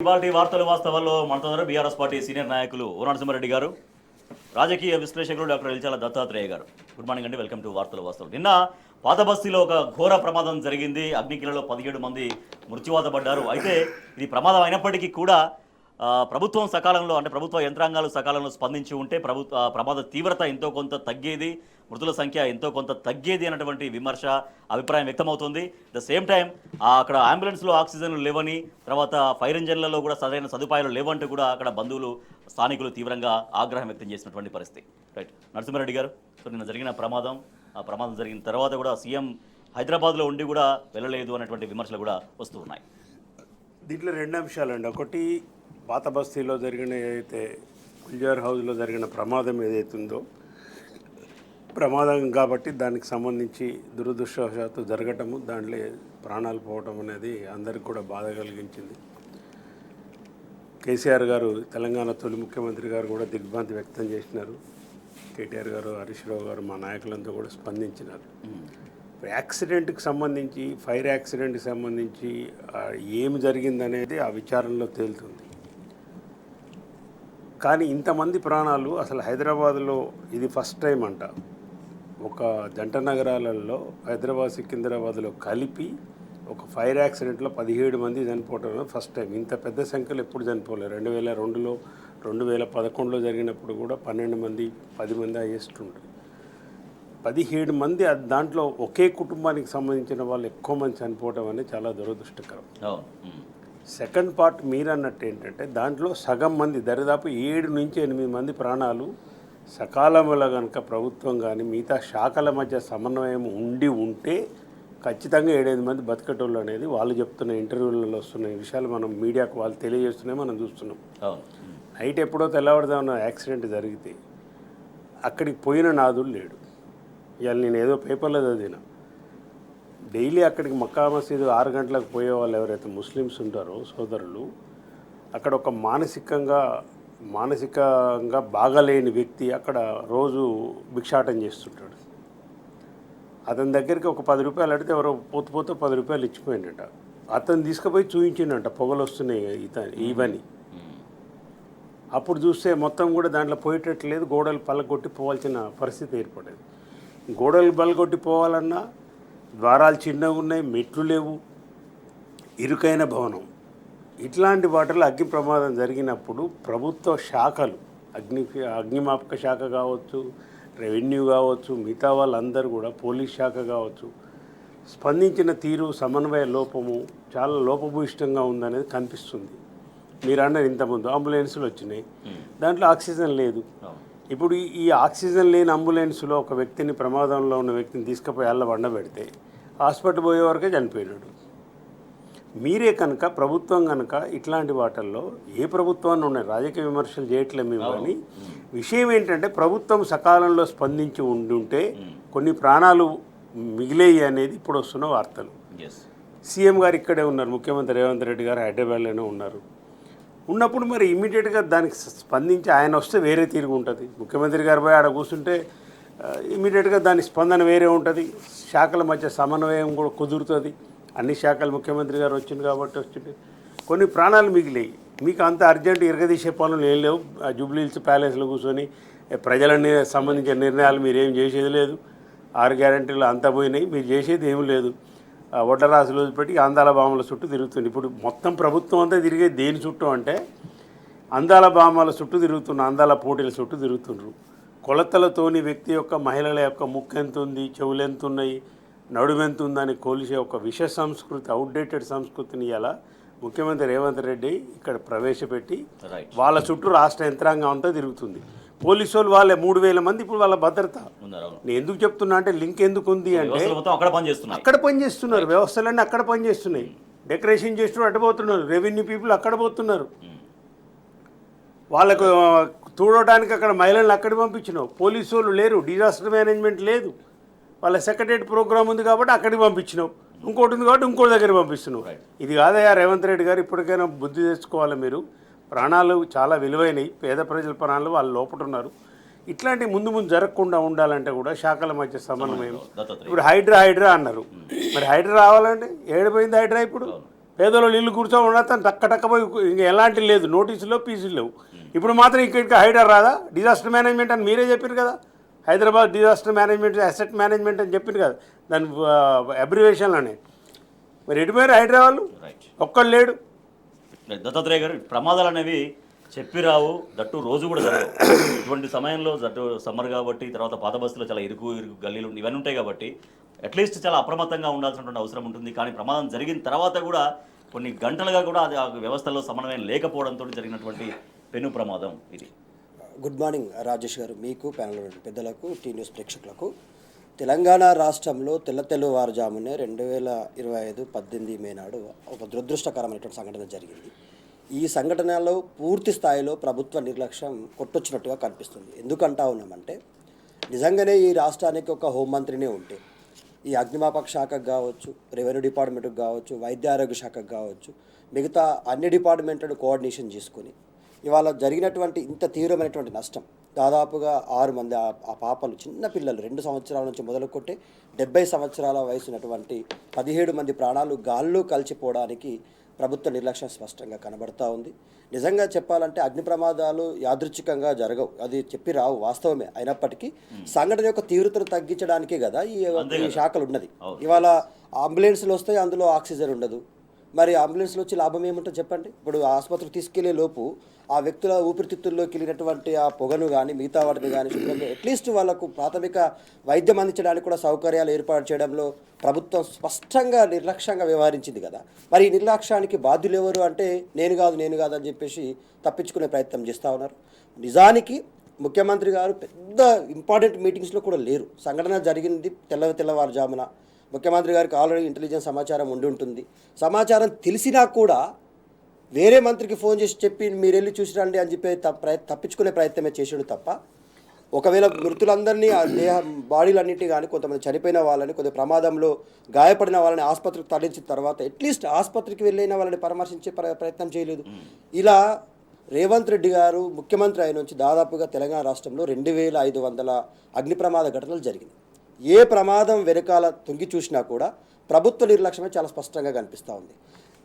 ఇవాల్టి వార్తలు వాస్తవాల్లో మనతో బీఆర్ఎస్ పార్టీ సీనియర్ నాయకులు ఓనాడు గారు, రాజకీయ విశ్లేషకులు డాక్టర్ ఎల్చాల దత్తాత్రేయ గారు. గుడ్ మార్నింగ్ అండి, వెల్కమ్ టు వార్తలు వాస్తవాలు. నిన్న పాత బస్తీలో ఒక ఘోర ప్రమాదం జరిగింది. అగ్నికిలలో 17 మంది మృత్యువాత పడ్డారు. అయితే ఇది ప్రమాదం అయినప్పటికీ కూడా ప్రభుత్వం సకాలంలో అంటే ప్రభుత్వ యంత్రాంగాలు సకాలంలో స్పందించి ఉంటే ప్రమాద తీవ్రత ఎంతో కొంత తగ్గేది, మృతుల సంఖ్య ఎంతో కొంత తగ్గేది అన్నటువంటి విమర్శ అభిప్రాయం వ్యక్తమవుతుంది. ద సేమ్ టైం అక్కడ అంబులెన్స్లో ఆక్సిజన్లు లేవని, తర్వాత ఫైర్ ఇంజన్లలో కూడా సరైన సదుపాయాలు లేవంటూ కూడా అక్కడ బంధువులు స్థానికులు తీవ్రంగా ఆగ్రహం వ్యక్తం చేసినటువంటి పరిస్థితి. రైట్, నరసింహారెడ్డి గారు, సో నిన్న జరిగిన ఆ ప్రమాదం జరిగిన తర్వాత కూడా సీఎం హైదరాబాద్లో ఉండి కూడా వెళ్ళలేదు అనేటువంటి విమర్శలు కూడా వస్తూ ఉన్నాయి. దీంట్లో 2 అంశాలండి. ఒకటి, పాత బస్తీలో జరిగిన ఏదైతే గుల్జార్ హౌస్లో జరిగిన ప్రమాదం ఏదైతుందో ప్రమాదం కాబట్టి దానికి సంబంధించి దురదృష్టవశాత్తు జరగటము, దాంట్లో ప్రాణాలు పోవటం అనేది అందరికి కూడా బాధ కలిగించింది. కేసీఆర్ గారు, తెలంగాణ తొలి ముఖ్యమంత్రి గారు కూడా దిగ్భ్రాంతి వ్యక్తం చేసినారు. కేటీఆర్ గారు, హరీష్ రావు గారు, మా నాయకులంతా కూడా స్పందించినారు. యాక్సిడెంట్కి సంబంధించి, ఫైర్ యాక్సిడెంట్కి సంబంధించి ఏమి జరిగిందనేది ఆ విచారణలో తేలుతుంది. కానీ ఇంతమంది ప్రాణాలు అసలు హైదరాబాద్లో ఇది ఫస్ట్ టైం అంట. ఒక జంట నగరాలలో హైదరాబాద్ సికింద్రాబాద్లో కలిపి ఒక ఫైర్ యాక్సిడెంట్లో 17 మంది చనిపోవటం ఫస్ట్ టైం. ఇంత పెద్ద సంఖ్యలో ఎప్పుడు చనిపోలేదు. 2002లో 2011లో జరిగినప్పుడు కూడా 12 మంది 10 మంది అయ్యేస్తుంటారు. 17 మంది దాంట్లో ఒకే కుటుంబానికి సంబంధించిన వాళ్ళు ఎక్కువ మంది చనిపోవటం అనేది చాలా దురదృష్టకరం. సెకండ్ పార్ట్ మీరు అన్నట్టు ఏంటంటే దాంట్లో సగం మంది, దరిదాపు 7 నుంచి 8 మంది ప్రాణాలు సకాలంలో కనుక ప్రభుత్వం కానీ మిగతా శాఖల మధ్య సమన్వయం ఉంటే ఖచ్చితంగా 7-8 మంది బతికటోళ్ళు అనేది వాళ్ళు చెప్తున్న ఇంటర్వ్యూలలో వస్తున్న విషయాలు మనం మీడియాకు వాళ్ళు తెలియజేస్తున్నాయి, మనం చూస్తున్నాం. నైట్ ఎప్పుడో తెల్లవారుదామన్న యాక్సిడెంట్ జరిగితే అక్కడికి పోయిన నాదుడు లేడు. ఇవాళ నేను ఏదో పేపర్లో చదివిన, డైలీ అక్కడికి మక్కా మసీదు 6 గంటలకు పోయే వాళ్ళు ఎవరైతే ముస్లిమ్స్ ఉంటారో సోదరులు, అక్కడ ఒక మానసికంగా బాగాలేని వ్యక్తి అక్కడ రోజు భిక్షాటం చేస్తుంటాడు. అతని దగ్గరికి ఒక 10 రూపాయలు అడిగితే ఎవరో పోతే 10 రూపాయలు ఇచ్చిపోయిందట. అతను తీసుకుపోయి చూపించిండట పొగలు వస్తున్నాయి ఇవని. అప్పుడు చూస్తే మొత్తం కూడా దాంట్లో పోయేటట్లేదు, గోడలు పలగొట్టి పోవాల్సిన పరిస్థితి ఏర్పడేది. గోడలు పలగొట్టి పోవాలన్నా ద్వారాలు చిన్నగా ఉన్నాయి, మెట్లు లేవు, ఇరుకైన భవనం. ఇట్లాంటి వాటిలో అగ్ని ప్రమాదం జరిగినప్పుడు ప్రభుత్వ శాఖలు, అగ్నిమాపక శాఖ కావచ్చు, రెవెన్యూ కావచ్చు, మిగతా వాళ్ళందరూ కూడా, పోలీస్ శాఖ కావచ్చు, స్పందించిన తీరు, సమన్వయ లోపము చాలా లోపభూయిష్టంగా ఉందనేది కనిపిస్తుంది. మీరు అన్నారు ఇంతకుముందు అంబులెన్సులు వచ్చినాయి, దాంట్లో ఆక్సిజన్ లేదు. ఇప్పుడు ఈ ఆక్సిజన్ లేని అంబులెన్స్లో ఒక వ్యక్తిని, ప్రమాదంలో ఉన్న వ్యక్తిని తీసుకుపోయి అల్ల వండబెడితే హాస్పిటల్ పోయే వరకే చనిపోయినాడు. మీరే కనుక ప్రభుత్వం కనుక ఇట్లాంటి వాటిల్లో, ఏ ప్రభుత్వాన్ని ఉన్నాయి, రాజకీయ విమర్శలు చేయట్లేదు మేము, కానీ విషయం ఏంటంటే ప్రభుత్వం సకాలంలో స్పందించి ఉండుంటే కొన్ని ప్రాణాలు మిగిలేయి అనేది ఇప్పుడు వస్తున్న వార్తలు. సీఎం గారు ఇక్కడే ఉన్నారు, ముఖ్యమంత్రి రేవంత్ రెడ్డి గారు హైదరాబాద్లోనే ఉన్నారు. ఉన్నప్పుడు మరి ఇమ్మీడియట్గా దానికి స్పందించి ఆయన వస్తే వేరే తీరుగు ఉంటుంది. ముఖ్యమంత్రి గారు పోయి ఆడ కూర్చుంటే ఇమ్మీడియట్గా దాని స్పందన వేరే ఉంటుంది, శాఖల మధ్య సమన్వయం కూడా కుదురుతుంది. అన్ని శాఖలు ముఖ్యమంత్రి గారు వచ్చింది కాబట్టి వచ్చింది. కొన్ని ప్రాణాలు మిగిలాయి. మీకు అంత అర్జెంట్ ఇరగదీసే పనులు ఏం లేవు. జూబ్లీ హిల్స్ ప్యాలెస్లో కూర్చొని ప్రజలని సంబంధించిన నిర్ణయాలు మీరేం చేసేది లేదు. 6 గ్యారెంటీలు అంతా పోయినాయి, మీరు చేసేది ఏమి లేదు. వడ్డరాసులు వదిలిపెట్టి అందాల భామల చుట్టూ తిరుగుతుంది. ఇప్పుడు మొత్తం ప్రభుత్వం అంతా తిరిగేది దేని చుట్టూ అంటే అందాల భామల చుట్టూ తిరుగుతున్న, అందాల పోటీల చుట్టూ తిరుగుతుండ్రు. కొలతలతోని వ్యక్తి యొక్క, మహిళల యొక్క ముక్కు ఎంత ఉంది, చెవులు ఎంత ఉన్నాయి, నడుము ఎంత ఉందని కొలిసే ఒక విష సంస్కృతి, అవుట్డేటెడ్ సంస్కృతిని ఇలా ముఖ్యమంత్రి రేవంత్ రెడ్డి ఇక్కడ ప్రవేశపెట్టి వాళ్ళ చుట్టూ రాష్ట్ర యంత్రాంగం అంతా తిరుగుతుంది. పోలీసు వాళ్ళు వాళ్ళే 3000 మంది ఇప్పుడు వాళ్ళ భద్రత. నేను ఎందుకు చెప్తున్నా అంటే లింక్ ఎందుకు ఉంది అంటే అక్కడ పనిచేస్తున్నారు, వ్యవస్థలన్నీ అక్కడ పనిచేస్తున్నాయి. డెకరేషన్ చేస్తున్నారు, అటు పోతున్నారు. రెవెన్యూ పీపుల్ అక్కడ పోతున్నారు. వాళ్ళకు చూడటానికి అక్కడ మహిళలను అక్కడికి పంపించినావు. పోలీసు వాళ్ళు లేరు, డిజాస్టర్ మేనేజ్మెంట్ లేదు, వాళ్ళ సెక్రటరీ ప్రోగ్రామ్ ఉంది కాబట్టి అక్కడికి పంపించినావు. ఇంకోటి ఉంది కాబట్టి ఇంకోటి దగ్గర పంపిస్తున్నావు. ఇది కాదయ్యా రేవంత్ రెడ్డి గారు, ఇప్పటికైనా బుద్ధి తెచ్చుకోవాలి మీరు. ప్రాణాలు చాలా విలువైనవి, పేద ప్రజల ప్రాణాలు వాళ్ళు లోపటున్నారు. ఇట్లాంటి ముందు జరగకుండా ఉండాలంటే కూడా శాఖల మధ్య సమన్వయం. ఇప్పుడు హైడ్రా అన్నారు, మరి హైడ్రా రావాలంటే ఏడిపోయింది హైడ్రా? ఇప్పుడు పేదోళ్ళు ఇల్లు కూర్చోమని టక్కటక్కపోయి ఇంక ఎలాంటి లేదు, నోటీసులు పీసులు లేవు. ఇప్పుడు మాత్రం ఇక్కడికి హైడర్ రాదా? డిజాస్టర్ మేనేజ్మెంట్ అని మీరే చెప్పారు కదా, Hyderabad disaster management asset management అని చెప్పారు కదా దాని అబ్రివేషన్లోనే. మరి ఎటుపోయారు హైదరాబాద్? రైట్. ఒక్కడు లేడు. దత్తాత్రేయ గారు, ప్రమాదాలు అనేవి చెప్పి రావు, దట్టు రోజు కూడా జరగవు. ఇటువంటి సమయంలో దట్టు సమ్మర్ కాబట్టి, తర్వాత పాత బస్సులో చాలా ఇరుకు గల్లీలు ఇవన్నీ ఉంటాయి కాబట్టి అట్లీస్ట్ చాలా అప్రమత్తంగా ఉండాల్సినటువంటి అవసరం ఉంటుంది. కానీ ప్రమాదం జరిగిన తర్వాత కూడా కొన్ని గంటలుగా కూడా అది ఆ వ్యవస్థలో సమన్వయం లేకపోవడంతో జరిగినటువంటి పెను ప్రమాదం ఇది. గుడ్ మార్నింగ్ రాజేష్ గారు, మీకు ప్యానల్ పెద్దలకు, టీ న్యూస్ ప్రేక్షకులకు. తెలంగాణ రాష్ట్రంలో తెల్లవారుజామునే 2025 18 మే నాడు ఒక దురదృష్టకరమైనటువంటి సంఘటన జరిగింది. ఈ సంఘటనలో పూర్తి స్థాయిలో ప్రభుత్వ నిర్లక్ష్యం కొట్టొచ్చినట్టుగా కనిపిస్తుంది. ఎందుకంటా ఉన్నామంటే, నిజంగానే ఈ రాష్ట్రానికి ఒక హోంమంత్రినే ఉంటే, ఈ అగ్నిమాపక శాఖకు కావచ్చు, రెవెన్యూ డిపార్ట్మెంట్కి కావచ్చు, వైద్య ఆరోగ్య శాఖకు కావచ్చు, మిగతా అన్ని డిపార్ట్మెంట్లను కోఆర్డినేషన్ చేసుకొని ఇవాళ జరిగినటువంటి ఇంత తీవ్రమైనటువంటి నష్టం, దాదాపుగా 6 మంది ఆ పాపలు, చిన్న పిల్లలు 2 సంవత్సరాల నుంచి మొదలుకొట్టే 70 సంవత్సరాల వయసున్నటువంటి 17 మంది ప్రాణాలు గాల్లో కలిసిపోవడానికి ప్రభుత్వ నిర్లక్ష్యం స్పష్టంగా కనబడతా ఉంది. నిజంగా చెప్పాలంటే అగ్ని ప్రమాదాలు యాదృచ్ఛికంగా జరగవు, అది చెప్పి రావు, వాస్తవమే. అయినప్పటికీ సంఘటన యొక్క తీవ్రతను తగ్గించడానికే కదా ఈ శాఖలు ఉన్నది. ఇవాళ అంబులెన్స్లు వస్తాయి, అందులో ఆక్సిజన్ ఉండదు. మరి అంబులెన్స్లో వచ్చి లాభం ఏముంటుంది చెప్పండి? ఇప్పుడు ఆసుపత్రికి తీసుకెళ్లే లోపు ఆ వ్యక్తుల ఊపిరితిత్తుల్లోకి వెళ్ళినటువంటి ఆ పొగను కానీ, మిగతా వాటిని కానీ శుభ్రంగా అట్లీస్ట్ వాళ్ళకు ప్రాథమిక వైద్యం అందించడానికి కూడా సౌకర్యాలు ఏర్పాటు చేయడంలో ప్రభుత్వం స్పష్టంగా నిర్లక్ష్యంగా వ్యవహరించింది కదా. మరి ఈ నిర్లక్ష్యానికి బాధ్యులు ఎవరు అంటే నేను కాదు అని చెప్పేసి తప్పించుకునే ప్రయత్నం చేస్తూ ఉన్నారు. నిజానికి ముఖ్యమంత్రి గారు పెద్ద ఇంపార్టెంట్ మీటింగ్స్లో కూడా లేరు. సంఘటన జరిగింది తెల్లవారుజామున. ముఖ్యమంత్రి గారికి ఆల్రెడీ ఇంటెలిజెన్స్ సమాచారం ఉండి ఉంటుంది. సమాచారం తెలిసినా కూడా వేరే మంత్రికి ఫోన్ చేసి చెప్పి మీరు వెళ్ళి చూసి రండి అని చెప్పి తప్పించుకునే ప్రయత్నమే చేసాడు తప్ప, ఒకవేళ మృతులందరినీ ఆ బాడీలన్నింటి కానీ, కొంతమంది చనిపోయిన వాళ్ళని, కొంత ప్రమాదంలో గాయపడిన వాళ్ళని ఆసుపత్రికి తరలించిన తర్వాత అట్లీస్ట్ ఆసుపత్రికి వెళ్ళిన వాళ్ళని పరామర్శించే ప్రయత్నం చేయలేదు. ఇలా రేవంత్ రెడ్డి గారు ముఖ్యమంత్రి అయిన నుంచి దాదాపుగా తెలంగాణ రాష్ట్రంలో 2500 అగ్ని ప్రమాద ఘటనలు జరిగింది. ఏ ప్రమాదం వెనకాల తొంగి చూసినా కూడా ప్రభుత్వ నిర్లక్ష్యమే చాలా స్పష్టంగా కనిపిస్తూ ఉంది.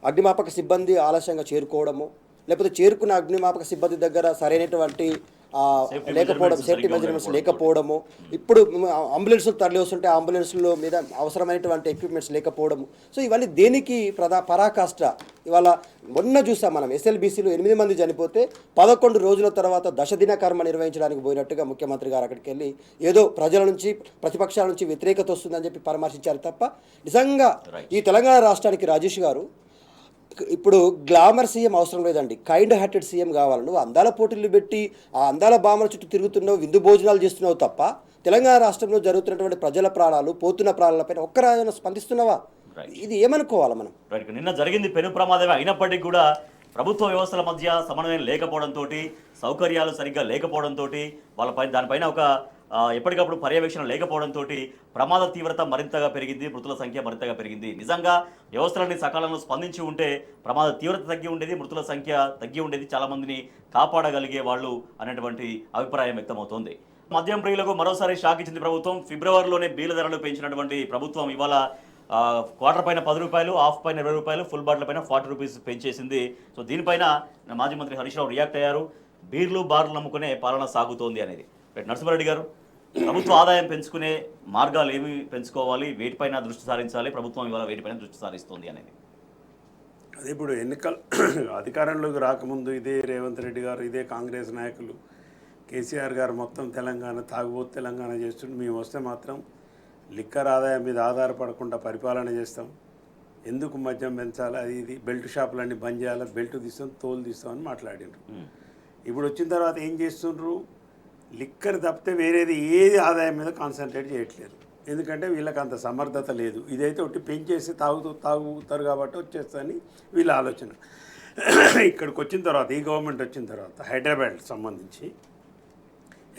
అగ్నిమాపక సిబ్బంది ఆలస్యంగా చేరుకోవడము, లేకపోతే చేరుకున్న అగ్నిమాపక సిబ్బంది దగ్గర సరైనటువంటి లేకపోవడం, సేఫ్టీ మెజర్మెంట్స్ లేకపోవడము, ఇప్పుడు అంబులెన్స్లు తరలి వస్తుంటే అంబులెన్స్ల మీద అవసరమైనటువంటి ఎక్విప్మెంట్స్ లేకపోవడము. సో ఇవన్నీ దేనికి పరాకాష్ట. ఇవాళ మొన్న చూసాం మనం, ఎస్ఎల్బీసీలో 8 మంది చనిపోతే 11 రోజుల తర్వాత దశదిన కర్మ నిర్వహించడానికి పోయినట్టుగా ముఖ్యమంత్రి గారు అక్కడికి వెళ్ళి ఏదో ప్రజల నుంచి, ప్రతిపక్షాల నుంచి వ్యతిరేకత వస్తుందని చెప్పి పరామర్శించారు తప్ప, నిజంగా ఈ తెలంగాణ రాష్ట్రానికి రాజేష్ గారు ఇప్పుడు గ్లామర్ సీఎం అవసరం లేదండి, కైండ్ హార్టెడ్ సీఎం కావాలి. నువ్వు అందాల పోటీలు పెట్టి ఆ అందాల బామల చుట్టూ తిరుగుతున్నావు, విందు భోజనాలు చేస్తున్నావు తప్ప తెలంగాణ రాష్ట్రంలో జరుగుతున్నటువంటి ప్రజల ప్రాణాలు, పోతున్న ప్రాణాలపైన ఒక్కరైనా స్పందిస్తున్నావా? ఇది ఏమనుకోవాలి మనం? నిన్న జరిగింది పెను ప్రమాదమే అయినప్పటికీ కూడా ప్రభుత్వ వ్యవస్థల మధ్య సమన్వయం లేకపోవడంతో, సౌకర్యాలు సరిగ్గా లేకపోవడంతో, దానిపైన ఒక ఎప్పటికప్పుడు పర్యవేక్షణ లేకపోవడంతో ప్రమాద తీవ్రత మరింతగా పెరిగింది, మృతుల సంఖ్య మరింతగా పెరిగింది. నిజంగా వ్యవస్థలన్నీ సకాలంలో స్పందించి ఉంటే ప్రమాద తీవ్రత తగ్గి ఉండేది, మృతుల సంఖ్య తగ్గి ఉండేది, చాలామందిని కాపాడగలిగే వాళ్ళు అనేటువంటి అభిప్రాయం వ్యక్తమవుతోంది. మద్యం ప్రియులకు మరోసారి షాక్ ఇచ్చింది ప్రభుత్వం. ఫిబ్రవరిలోనే బీల ధరలు పెంచినటువంటి ప్రభుత్వం ఇవాళ క్వార్టర్ పైన 10 రూపాయలు, హాఫ్ పైన 20 రూపాయలు, ఫుల్ బాటిల్ పైన 40 రూపీస్ పెంచేసింది. సో దీనిపైన మాజీ మంత్రి హరీష్ రావు రియాక్ట్ అయ్యారు. బీర్లు బార్లు నమ్ముకునే పాలన సాగుతోంది అనేది. నరసింహారెడ్డి గారు, ప్రభుత్వ ఆదాయం పెంచుకునే మార్గాలు ఏమి పెంచుకోవాలి, వేటిపైన దృష్టి సారించాలి, ప్రభుత్వం ఇవాళ వేటిపైన దృష్టి సారిస్తుంది అనేది? అది ఇప్పుడు ఎన్నికల అధికారంలోకి రాకముందు ఇదే రేవంత్ రెడ్డి గారు, ఇదే కాంగ్రెస్ నాయకులు, కేసీఆర్ గారు మొత్తం తెలంగాణ తాగుబోతు తెలంగాణ చేస్తుంటే, మేము వస్తే మాత్రం లిక్కర్ ఆదాయం మీద ఆధారపడకుండా పరిపాలన చేస్తాం, ఎందుకు మద్యం పెంచాలి, అది ఇది, బెల్ట్ షాపులన్నీ బంద్ చేయాలి, బెల్ట్ తీస్తాం, తోలు తీస్తామని మాట్లాడినారు. ఇప్పుడు వచ్చిన తర్వాత ఏం చేస్తుండ్రు? లిక్కర్ తప్పితే వేరేది ఏది ఆదాయం మీద కాన్సన్ట్రేట్ చేయట్లేదు. ఎందుకంటే వీళ్ళకి అంత సమర్థత లేదు. ఇదైతే ఒకటి పెంచేసి తాగుతారు కాబట్టి వచ్చేస్తుందని వీళ్ళ ఆలోచన. ఇక్కడికి వచ్చిన తర్వాత, ఈ గవర్నమెంట్ వచ్చిన తర్వాత హైదరాబాద్ సంబంధించి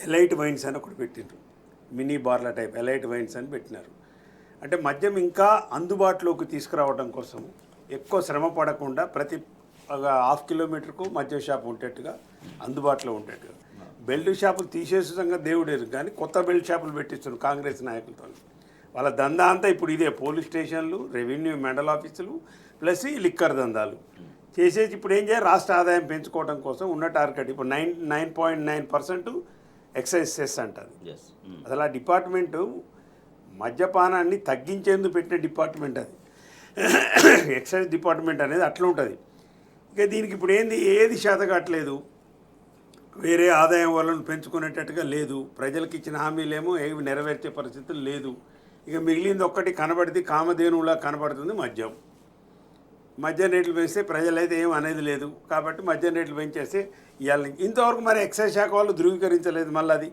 ఎలైట్ వైన్స్ అని ఒకటి పెట్టిండ్రు, మినీ బార్ల టైప్ ఎలైట్ వైన్స్ అని పెట్టినారు. అంటే మద్యం ఇంకా అందుబాటులోకి తీసుకురావడం కోసం ఎక్కువ శ్రమ పడకుండా ప్రతి 1/2 కిలోమీటర్కు మద్యం షాప్ ఉండేట్టుగా, అందుబాటులో ఉండేట్టుగా. బెల్ట్ షాపులు తీసేసంగా దేవుడేరు, కానీ కొత్త బెల్ట్ షాపులు పెట్టిస్తున్నారు కాంగ్రెస్ నాయకులతో. వాళ్ళ దందా అంతా ఇప్పుడు ఇదే, పోలీస్ స్టేషన్లు, రెవెన్యూ మండల ఆఫీసులు, ప్లస్ ఈ లిక్కర్ దందాలు చేసేసి ఇప్పుడు ఏం చేయాలి, రాష్ట్ర ఆదాయం పెంచుకోవడం కోసం ఉన్న టార్గెట్ ఇప్పుడు 9.9% ఎక్సైజ్ సెస్ అంటుంది. ఎస్ అసలు ఆ డిపార్ట్మెంటు మద్యపానాన్ని తగ్గించేందుకు పెట్టిన డిపార్ట్మెంట్ అది. ఎక్సైజ్ డిపార్ట్మెంట్ అనేది అట్లా ఉంటుంది. ఇక దీనికి ఇప్పుడు ఏంది, ఏది శాతగట్లేదు, వేరే ఆదాయం వనరులను పెంచుకునేటట్టుగా లేదు, ప్రజలకు ఇచ్చిన హామీలేమో ఏవి నెరవేర్చే పరిస్థితులు లేదు. ఇక మిగిలింది ఒక్కటి కనబడితే కామధేనువులా కనబడుతుంది మద్యం. మద్యం రేట్లు పెంచితే ప్రజలైతే ఏం అనేది లేదు, కాబట్టి మద్యం రేట్లు పెంచేస్తే ఇవాళ ఇంతవరకు మరి ఎక్సైజ్ శాఖ వాళ్ళు ధృవీకరించలేదు. మళ్ళీ అది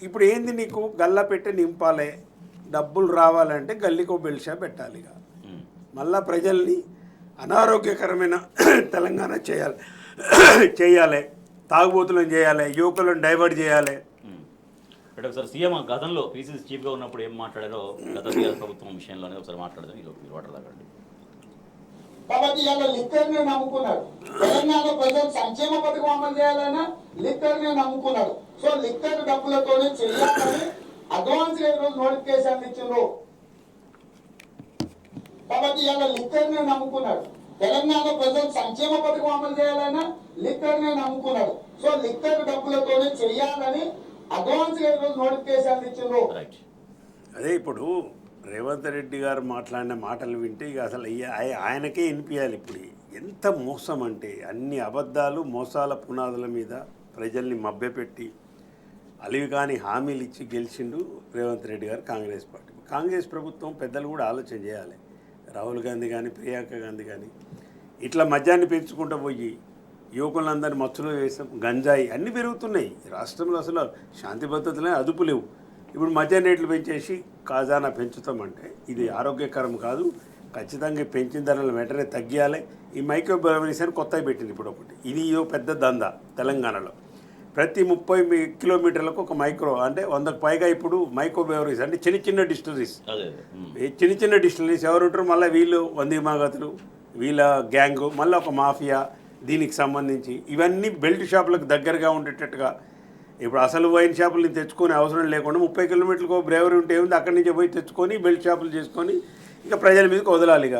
ఇప్పుడు ఏంది, నీకు గల్లా పెట్టి నింపాలి, డబ్బులు రావాలంటే గల్లీకో బెల్ట్ షాప్ పెట్టాలి. ఇక మళ్ళా ప్రజల్ని అనారోగ్యకరమైన తెలంగాణ చేయాలి, తాగుబోతులను చేయాలి, యువకులను డైవర్ట్ చేయాలి. అంటే ఒకసారి సీఎం గతంలో పీసీసీ చీఫ్గా ఉన్నప్పుడు ఏం మాట్లాడారో గత టీఆర్ఎస్ ప్రభుత్వం విషయంలోనే ఒకసారి మాట్లాడదాం. మీరు వాటర్ తాగండి. కాబట్టి ఇవాళ లిక్కర్ని నమ్ముకున్నాడు. తెలంగాణ ప్రజలు సంక్షేమ పథకం అమలు చేయాలన్నా లిక్కర్ని నమ్ముకున్నాడు. సో లిక్కర్ డబ్బులతోనే చేయాలని అడ్వాన్స్ గా ఈరోజు నోటిఫికేషన్ ఇచ్చిండ్రు. కాబట్టి ఇవాళ లిక్కర్ని నమ్ముకున్నాడు. తెలంగాణ ప్రజలు సంక్షేమ పథకం అమలు చేయాలన్నా లిక్కర్ని నమ్ముకున్నాడు. సో లిక్కర్ డబ్బులతోనే చేయాలని అడ్వాన్స్ గా ఈరోజు నోటిఫికేషన్ ఇచ్చిండ్రు. అదే ఇప్పుడు రేవంత్ రెడ్డి గారు మాట్లాడిన మాటలు వింటే ఇక అసలు ఆయనకే వినిపించాలి. ఇప్పుడు ఎంత మోసం అంటే అన్ని అబద్ధాలు, మోసాల పునాదుల మీద ప్రజల్ని మభ్యపెట్టి అలివి కాని హామీలు ఇచ్చి గెలిచిండు రేవంత్ రెడ్డి గారు కాంగ్రెస్ పార్టీ. కాంగ్రెస్ ప్రభుత్వం పెద్దలు కూడా ఆలోచన చేయాలి. రాహుల్ గాంధీ కానీ, ప్రియాంక గాంధీ కానీ ఇట్లా మద్యాన్ని పెంచుకుంటూ పోయి యువకులందరినీ మత్తులో వేసాం, గంజాయి అన్నీ పెరుగుతున్నాయి రాష్ట్రంలో. అసలు శాంతి భద్రతలే అదుపు లేవు. ఇప్పుడు మద్యం రేట్లు పెంచేసి ఖజానా పెంచుతామంటే ఇది ఆరోగ్యకరం కాదు. ఖచ్చితంగా పెంచిన ధరలు వెంటనే తగ్గియాలి. ఈ మైక్రో బ్రెవరీస్ అని కొత్తగా పెట్టింది ఇప్పుడు ఒకటి. ఇది పెద్ద దందా తెలంగాణలో. ప్రతి 30 కిలోమీటర్లకు ఒక మైక్రో, అంటే 100కు పైగా ఇప్పుడు మైక్రో బ్రెవరీస్ అంటే చిన్న చిన్న డిస్టిలరీస్. చిన్న డిస్టిలరీస్ ఎవరు ఉంటారు, మళ్ళీ వీళ్ళు వందిమాగతులు, వీళ్ళ గ్యాంగు, మళ్ళీ ఒక మాఫియా దీనికి సంబంధించి ఇవన్నీ బెల్ట్ షాపులకు దగ్గరగా ఉండేటట్టుగా. ఇప్పుడు అసలు వైన్ షాపులు తెచ్చుకొని అవసరం లేకుండా 30 కిలోమీటర్లకు బ్రేవరీ ఉంటే ఉంది, అక్కడి నుంచి పోయి తెచ్చుకొని బెల్ట్ షాపులు చేసుకొని ఇంకా ప్రజల మీదకి వదలాలి. ఇక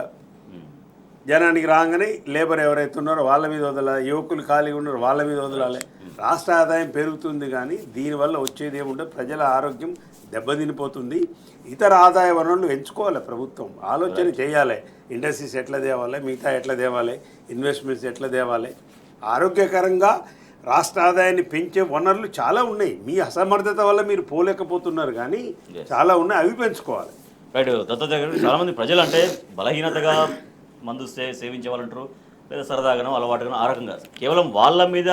జనానికి రాగానే లేబర్ ఎవరైతే ఉన్నారో వాళ్ళ మీద వదలాలి, యువకులు ఖాళీగా ఉన్నారో వాళ్ళ మీద వదలాలి. రాష్ట్ర ఆదాయం పెరుగుతుంది కానీ దీనివల్ల వచ్చేది ఏముండదు, ప్రజల ఆరోగ్యం దెబ్బతినిపోతుంది. ఇతర ఆదాయ వనరులు ఎంచుకోవాలి ప్రభుత్వం, ఆలోచన చేయాలి. ఇండస్ట్రీస్ ఎట్లా తేవాలి, మిగతా ఎట్లా తేవాలి, ఇన్వెస్ట్మెంట్స్ ఎట్లా తేవాలి. ఆరోగ్యకరంగా రాష్ట్ర ఆదాయాన్ని పెంచే వనరులు చాలా ఉన్నాయి. మీ అసమర్థత వల్ల మీరు పోలేకపోతున్నారు, కానీ చాలా ఉన్నాయి, అవి పెంచుకోవాలి. రైట్. దత్తాత్రేయ దగ్గర చాలామంది ప్రజలు అంటే బలహీనతగా మందు సేవించే వాళ్ళు అంటారు, లేదా సరదాగానో అలవాటుగానో ఆ రకంగా కేవలం వాళ్ళ మీద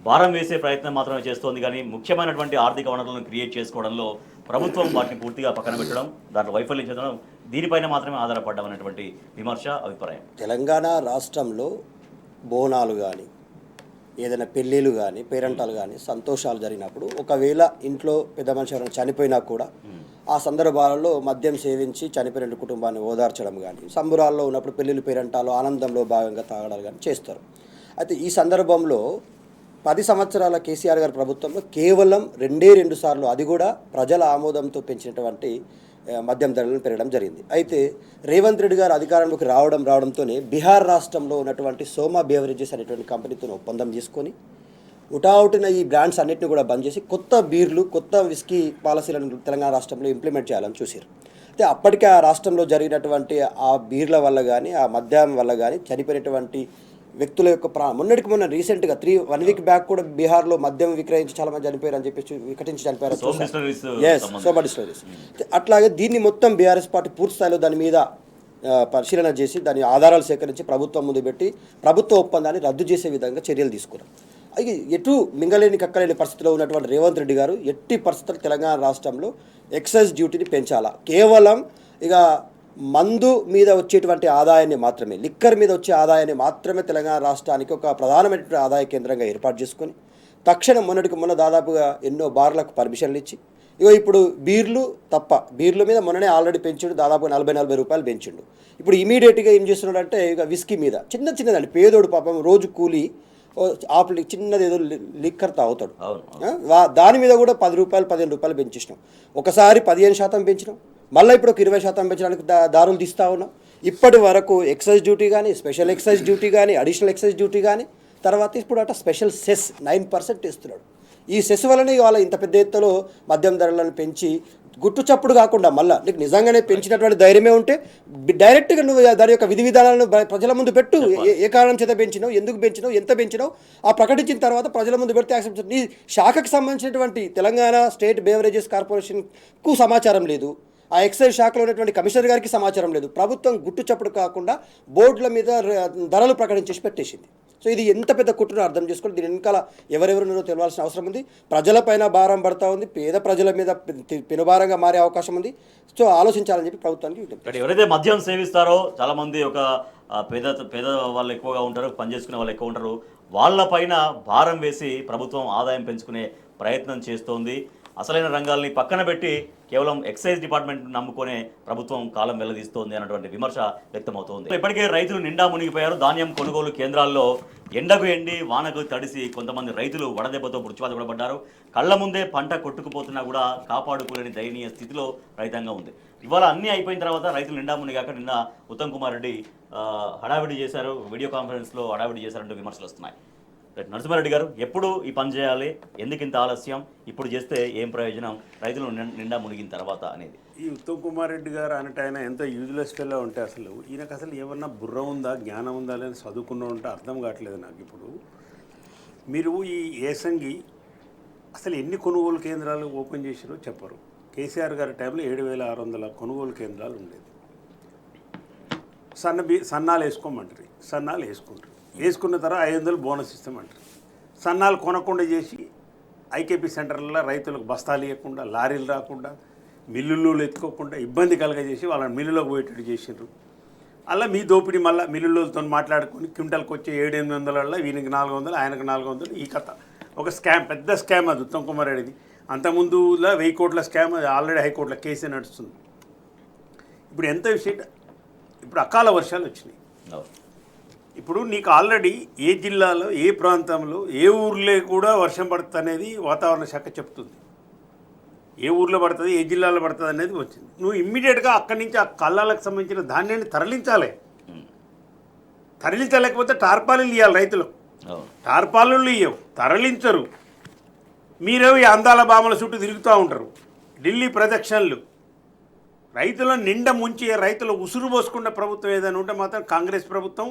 భారం వేసే ప్రయత్నం మాత్రమే చేస్తోంది. కానీ ముఖ్యమైనటువంటి ఆర్థిక వనరులను క్రియేట్ చేసుకోవడంలో ప్రభుత్వం వాటిని పూర్తిగా పక్కన పెట్టడం, దాంట్లో వైఫల్యం చెందడం, దీనిపైన మాత్రమే ఆధారపడ్డం అనేటువంటి విమర్శ, అభిప్రాయం. తెలంగాణ రాష్ట్రంలో బోనాలు కానీ, ఏదైనా పెళ్ళిళ్ళు కానీ, పేరంటాలు కానీ, సంతోషాలు జరిగినప్పుడు ఒకవేళ ఇంట్లో పెద్ద మనిషి ఎవరైనా చనిపోయినా కూడా ఆ సందర్భాలలో మద్యం సేవించి చనిపోయిన కుటుంబాన్ని ఓదార్చడం కానీ, సంబురాల్లో ఉన్నప్పుడు పెళ్ళిళ్ళు, పేరంటాలు ఆనందంలో భాగంగా తాగడాలు కానీ చేస్తారు. అయితే ఈ సందర్భంలో 10 సంవత్సరాల కేసీఆర్ గారి ప్రభుత్వంలో కేవలం 2 సార్లు, అది కూడా ప్రజల ఆమోదంతో పెంచినటువంటి మద్యం ధరలను పెరగడం జరిగింది. అయితే రేవంత్ రెడ్డి గారు అధికారంలోకి రావడంతోనే బీహార్ రాష్ట్రంలో ఉన్నటువంటి సోమా బేవరేజెస్ అనేటువంటి కంపెనీతో ఒప్పందం చేసుకొని ఉటావుటిన ఈ బ్రాండ్స్ అన్నింటినీ కూడా బంద్ చేసి కొత్త బీర్లు, కొత్త విస్కీ పాలసీలను తెలంగాణ రాష్ట్రంలో ఇంప్లిమెంట్ చేయాలని చూశారు. అయితే అప్పటికే ఆ రాష్ట్రంలో జరిగినటువంటి ఆ బీర్ల వల్ల కానీ, ఆ మద్యం వల్ల కానీ చనిపోయినటువంటి వ్యక్తుల యొక్క మొన్నటికి మొన్న రీసెంట్గా 1 వీక్ బ్యాక్ కూడా బీహార్లో మద్యం విక్రయించి చాలా మంది చనిపోయారు అని చెప్పేసి వికటించి చనిపోయారు. సోమా డిస్టిలరీస్. అట్లాగే దీన్ని మొత్తం బీఆర్ఎస్ పార్టీ పూర్తి స్థాయిలో దాని మీద పరిశీలన చేసి దాని ఆధారాలు సేకరించి ప్రభుత్వం ముందు పెట్టి ప్రభుత్వ ఒప్పందాన్ని రద్దు చేసే విధంగా చర్యలు తీసుకున్నారు. అది ఎటు మింగలేని కక్కలేని పరిస్థితిలో ఉన్నటువంటి రేవంత్ రెడ్డి గారు ఎట్టి పరిస్థితులు తెలంగాణ రాష్ట్రంలో ఎక్సైజ్ డ్యూటీని పెంచాలా, కేవలం ఇక మందు మీద వచ్చేటువంటి ఆదాయాన్ని మాత్రమే, లిక్కర్ మీద వచ్చే ఆదాయాన్ని మాత్రమే తెలంగాణ రాష్ట్రానికి ఒక ప్రధానమైనటువంటి ఆదాయ కేంద్రంగా ఏర్పాటు చేసుకొని తక్షణం మొన్న దాదాపుగా ఎన్నో బార్లకు పర్మిషన్లు ఇచ్చి ఇప్పుడు బీర్లు తప్ప, బీర్ల మీద మొన్ననే ఆల్రెడీ పెంచిండు, దాదాపు 40-40 రూపాయలు పెంచిండు. ఇప్పుడు ఇమీడియట్గా ఏం చేస్తున్నాడంటే ఇక విస్కీ మీద చిన్నదండి, పేదోడు పాపం రోజు కూలి ఆపులు చిన్నది ఏదో లిక్కర్ తాగుతాడు, దాని మీద కూడా 10 రూపాయలు 15 రూపాయలు పెంచేసినాం. ఒకసారి 15% పెంచినాం, మళ్ళీ ఇప్పుడు ఒక 20% పెంచడానికి దారులు తీస్తూ ఉన్నాం. ఇప్పటి వరకు ఎక్సైజ్ డ్యూటీ కానీ, స్పెషల్ ఎక్సైజ్ డ్యూటీ కానీ, అడిషనల్ ఎక్సైజ్ డ్యూటీ కానీ, తర్వాత ఇప్పుడు అట స్పెషల్ సెస్ 9% ఇస్తున్నాడు. ఈ సెస్ వలన ఇవాళ ఇంత పెద్ద ఎత్తులో మద్యం ధరలను పెంచి గుట్టు చప్పుడు కాకుండా మళ్ళీ నీకు నిజంగానే పెంచినటువంటి ధైర్యమే ఉంటే డైరెక్ట్గా నువ్వు దాని యొక్క విధి విధానాలను ప్రజల ముందు పెట్టు. ఏ కారణం చేత పెంచినావు, ఎందుకు పెంచినావు, ఎంత పెంచినావు ఆ ప్రకటించిన తర్వాత ప్రజల ముందు పెడితే యాక్సెప్ట్. నీ శాఖకు సంబంధించినటువంటి తెలంగాణ స్టేట్ బేవరేజెస్ కార్పొరేషన్కు సమాచారం లేదు, ఆ ఎక్సైజ్ శాఖలో ఉన్నటువంటి కమిషనర్ గారికి సమాచారం లేదు. ప్రభుత్వం గుట్టు చప్పుడు కాకుండా బోర్డుల మీద ధరలు ప్రకటించేసి పెట్టేసింది. సో ఇది ఎంత పెద్ద కుట్రను అర్థం చేసుకొని దీని వెనకాల ఎవరెవరున్నారో తెలియాల్సిన అవసరం ఉంది. ప్రజలపైన భారం పడతా ఉంది, పేద ప్రజల మీద పెనుభారంగా మారే అవకాశం ఉంది. సో ఆలోచించాలని చెప్పి ప్రభుత్వానికి ఇక్కడ ఎవరైతే మద్యం సేవిస్తారో చాలా మంది ఒక పేద వాళ్ళు ఎక్కువగా ఉంటారు, పనిచేసుకునే వాళ్ళు ఎక్కువ ఉంటారు, వాళ్ళపైన భారం వేసి ప్రభుత్వం ఆదాయం పెంచుకునే ప్రయత్నం చేస్తోంది. అసలైన రంగాల్ని పక్కన పెట్టి కేవలం ఎక్సైజ్ డిపార్ట్మెంట్ నమ్ముకునే ప్రభుత్వం కాలం వెల్లదీస్తోంది అన్నటువంటి విమర్శ వ్యక్తమవుతోంది. ఇప్పటికే రైతులు నిండా మునిగిపోయారు. ధాన్యం కొనుగోలు కేంద్రాల్లో ఎండకు ఎండి వానకు తడిసి కొంతమంది రైతులు వడదెబ్బతో పడ్డారు. కళ్ల ముందే పంట కొట్టుకుపోతున్నా కూడా కాపాడుకోలేని దయనీయ స్థితిలో రైతాంగం ఉంది. ఇవాళ అన్నీ అయిపోయిన తర్వాత రైతులు నిండా మునిగాక నిన్న ఉత్తమ్ కుమార్ రెడ్డి హడావిడి చేశారు, వీడియో కాన్ఫరెన్స్లో హడావిడి చేశారంటూ విమర్శలు వస్తున్నాయి. నరసింహారెడ్డి గారు, ఎప్పుడు ఈ పని చేయాలి, ఎందుకు ఇంత ఆలస్యం, ఇప్పుడు చేస్తే ఏం ప్రయోజనం రైతులు నిండా మునిగిన తర్వాత అనేది? ఈ ఉత్తమ్ కుమార్ రెడ్డి గారు అన్నట్టు ఆయన ఎంత యూజ్లెస్ ఫెల్లో ఉంటే అసలు ఈయనకు అసలు ఏమన్నా బుర్ర ఉందా, జ్ఞానం ఉందా లేని చదువుకున్నా ఉంటే అర్థం కావట్లేదు నాకు. ఇప్పుడు మీరు ఈ ఏసంగి అసలు ఎన్ని కొనుగోలు కేంద్రాలు ఓపెన్ చేసిరో చెప్పరు. కేసీఆర్ గారి టైంలో 7,600 కొనుగోలు కేంద్రాలు ఉండేది. సన్నాలు వేసుకోమంటారు, సన్నాలు వేసుకుంటారు, వేసుకున్న తర్వాత 500 బోనస్ ఇస్తామంటారు. సన్నాలు కొనకుండా చేసి ఐకేపీ సెంటర్లలో రైతులకు బస్తాలు ఇవ్వకుండా, లారీలు రాకుండా, మిల్లుల్లో ఎత్తుకోకుండా ఇబ్బంది కలగజేసి వాళ్ళని మిల్లులోకి పోయేటట్టు చేసిండ్రు. అలా మీ దోపిడీ మళ్ళీ మిల్లులతో మాట్లాడుకుని క్వింటల్కి వచ్చే 700-800 వీనికి 400, ఆయనకు 400, ఈ కథ ఒక స్కామ్, పెద్ద స్కామ్ అది ఉత్తమ్ కుమార్ రెడ్డిది. అంతకుముందులా 1000 కోట్ల స్కామ్ ఆల్రెడీ హైకోర్టులో కేసే నడుస్తుంది. ఇప్పుడు ఎంత విషయం, ఇప్పుడు అకాల వర్షాలు వచ్చినాయి. ఇప్పుడు నీకు ఆల్రెడీ ఏ జిల్లాలో, ఏ ప్రాంతంలో, ఏ ఊర్లో కూడా వర్షం పడుతుంది అనేది వాతావరణ శాఖ చెప్తుంది. ఏ ఊర్లో పడుతుంది, ఏ జిల్లాలో పడుతుంది అనేది వచ్చింది. నువ్వు ఇమ్మీడియట్గా అక్కడి నుంచి ఆ కళ్ళాలకు సంబంధించిన ధాన్యాన్ని తరలించాలి. తరలించలేకపోతే టార్పాలీలు ఇవ్వాలి రైతులకు. టార్పాలీలు ఇవ్వవు, తరలించరు. మీరేమో ఈ అందాల బామల చుట్టూ తిరుగుతూ ఉంటారు, ఢిల్లీ ప్రదక్షిణలు. రైతులను నిండా ముంచి రైతులు ఉసురు పోసుకున్న ప్రభుత్వం ఏదైనా ఉంటే మాత్రం కాంగ్రెస్ ప్రభుత్వం.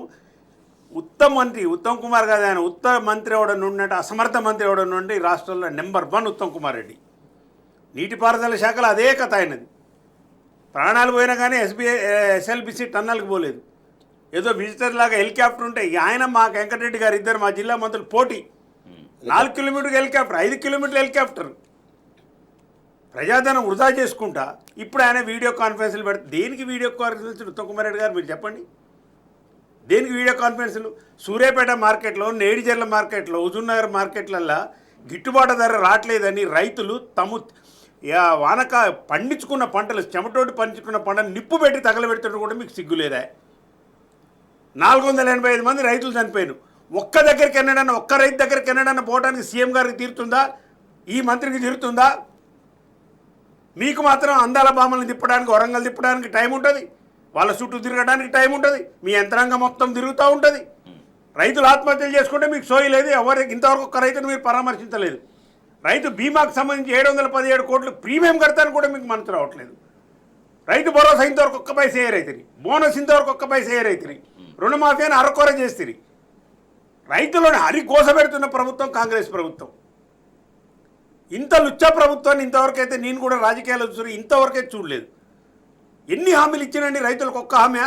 ఉత్తమ్ కుమార్ గారు ఆయన ఉత్తమ మంత్రి ఎవడన్నా ఉన్నట్టు, అసమర్థ మంత్రి ఎవడన్నా ఉంటే ఈ రాష్ట్రంలో నెంబర్ 1 ఉత్తమ్ కుమార్ రెడ్డి. నీటిపారుదల శాఖలో అదే కథ అయినది. ప్రాణాలు పోయినా కానీ ఎస్ఎల్బిసి టన్నల్కి పోలేదు. ఏదో విజిటర్ లాగా హెలికాప్టర్ ఉంటే ఆయన మా వెంకటరెడ్డి గారు ఇద్దరు మా జిల్లా మంత్రులు పోటీ. 4 కిలోమీటర్లు హెలికాప్టర్, 5 కిలోమీటర్లు హెలికాప్టర్. ప్రజాధనం వృధా చేసుకుంటా ఇప్పుడు ఆయన వీడియో కాన్ఫరెన్స్లు పెడతారు. దేనికి వీడియో కాన్ఫరెన్స్లు ఉత్తమ్ కుమార్ రెడ్డి గారు మీరు చెప్పండి? దేనికి వీడియో కాన్ఫరెన్స్లు? సూర్యాపేట మార్కెట్లో, నేడిజర్ల మార్కెట్లో, హుజూర్నగర్ మార్కెట్లల్లో గిట్టుబాటు ధర రావట్లేదని రైతులు వానక పండించుకున్న పంటలు, చెమటోటి పండించుకున్న పంటను నిప్పు పెట్టి తగలబెడుతుంటే కూడా మీకు సిగ్గులేదా? 485 మంది రైతులు చనిపోయారు. ఒక్క దగ్గరికి ఎన్నడన్నా, ఒక్క రైతు దగ్గరికి ఎన్నడన్నా పోవడానికి సీఎం గారికి తీరుతుందా? ఈ మంత్రికి తీరుతుందా? మీకు మాత్రం అందాల బామలను తిప్పడానికి, వరంగల్ తిప్పడానికి టైం ఉంటుంది, వాళ్ళ చుట్టూ తిరగడానికి టైం ఉంటుంది, మీ యంత్రాంగం మొత్తం తిరుగుతూ ఉంటుంది. రైతులు ఆత్మహత్యలు చేసుకుంటే మీకు సోయి లేదు. ఎవరికి ఇంతవరకు ఒక్క రైతును మీరు పరామర్శించలేదు. రైతు బీమాకు సంబంధించి 717 కోట్లు ప్రీమియం కడతానికి కూడా మీకు మనసు రావట్లేదు. రైతు భరోసా ఇంతవరకు ఒక్క పైసా ఏ రైతుని, బోనస్ ఇంతవరకు ఒక్క పైసా ఏ రైతుని, రుణమాఫీ అని అరకొర చేస్తుంది. రైతులను హరికోసపెడుతున్న ప్రభుత్వం కాంగ్రెస్ ప్రభుత్వం. ఇంత లుచ్చ ప్రభుత్వాన్ని ఇంతవరకైతే నేను కూడా రాజకీయాలు చూసి ఇంతవరకైతే చూడలేదు. ఎన్ని హామీలు ఇచ్చినండి రైతులకు? ఒక్క హామీ.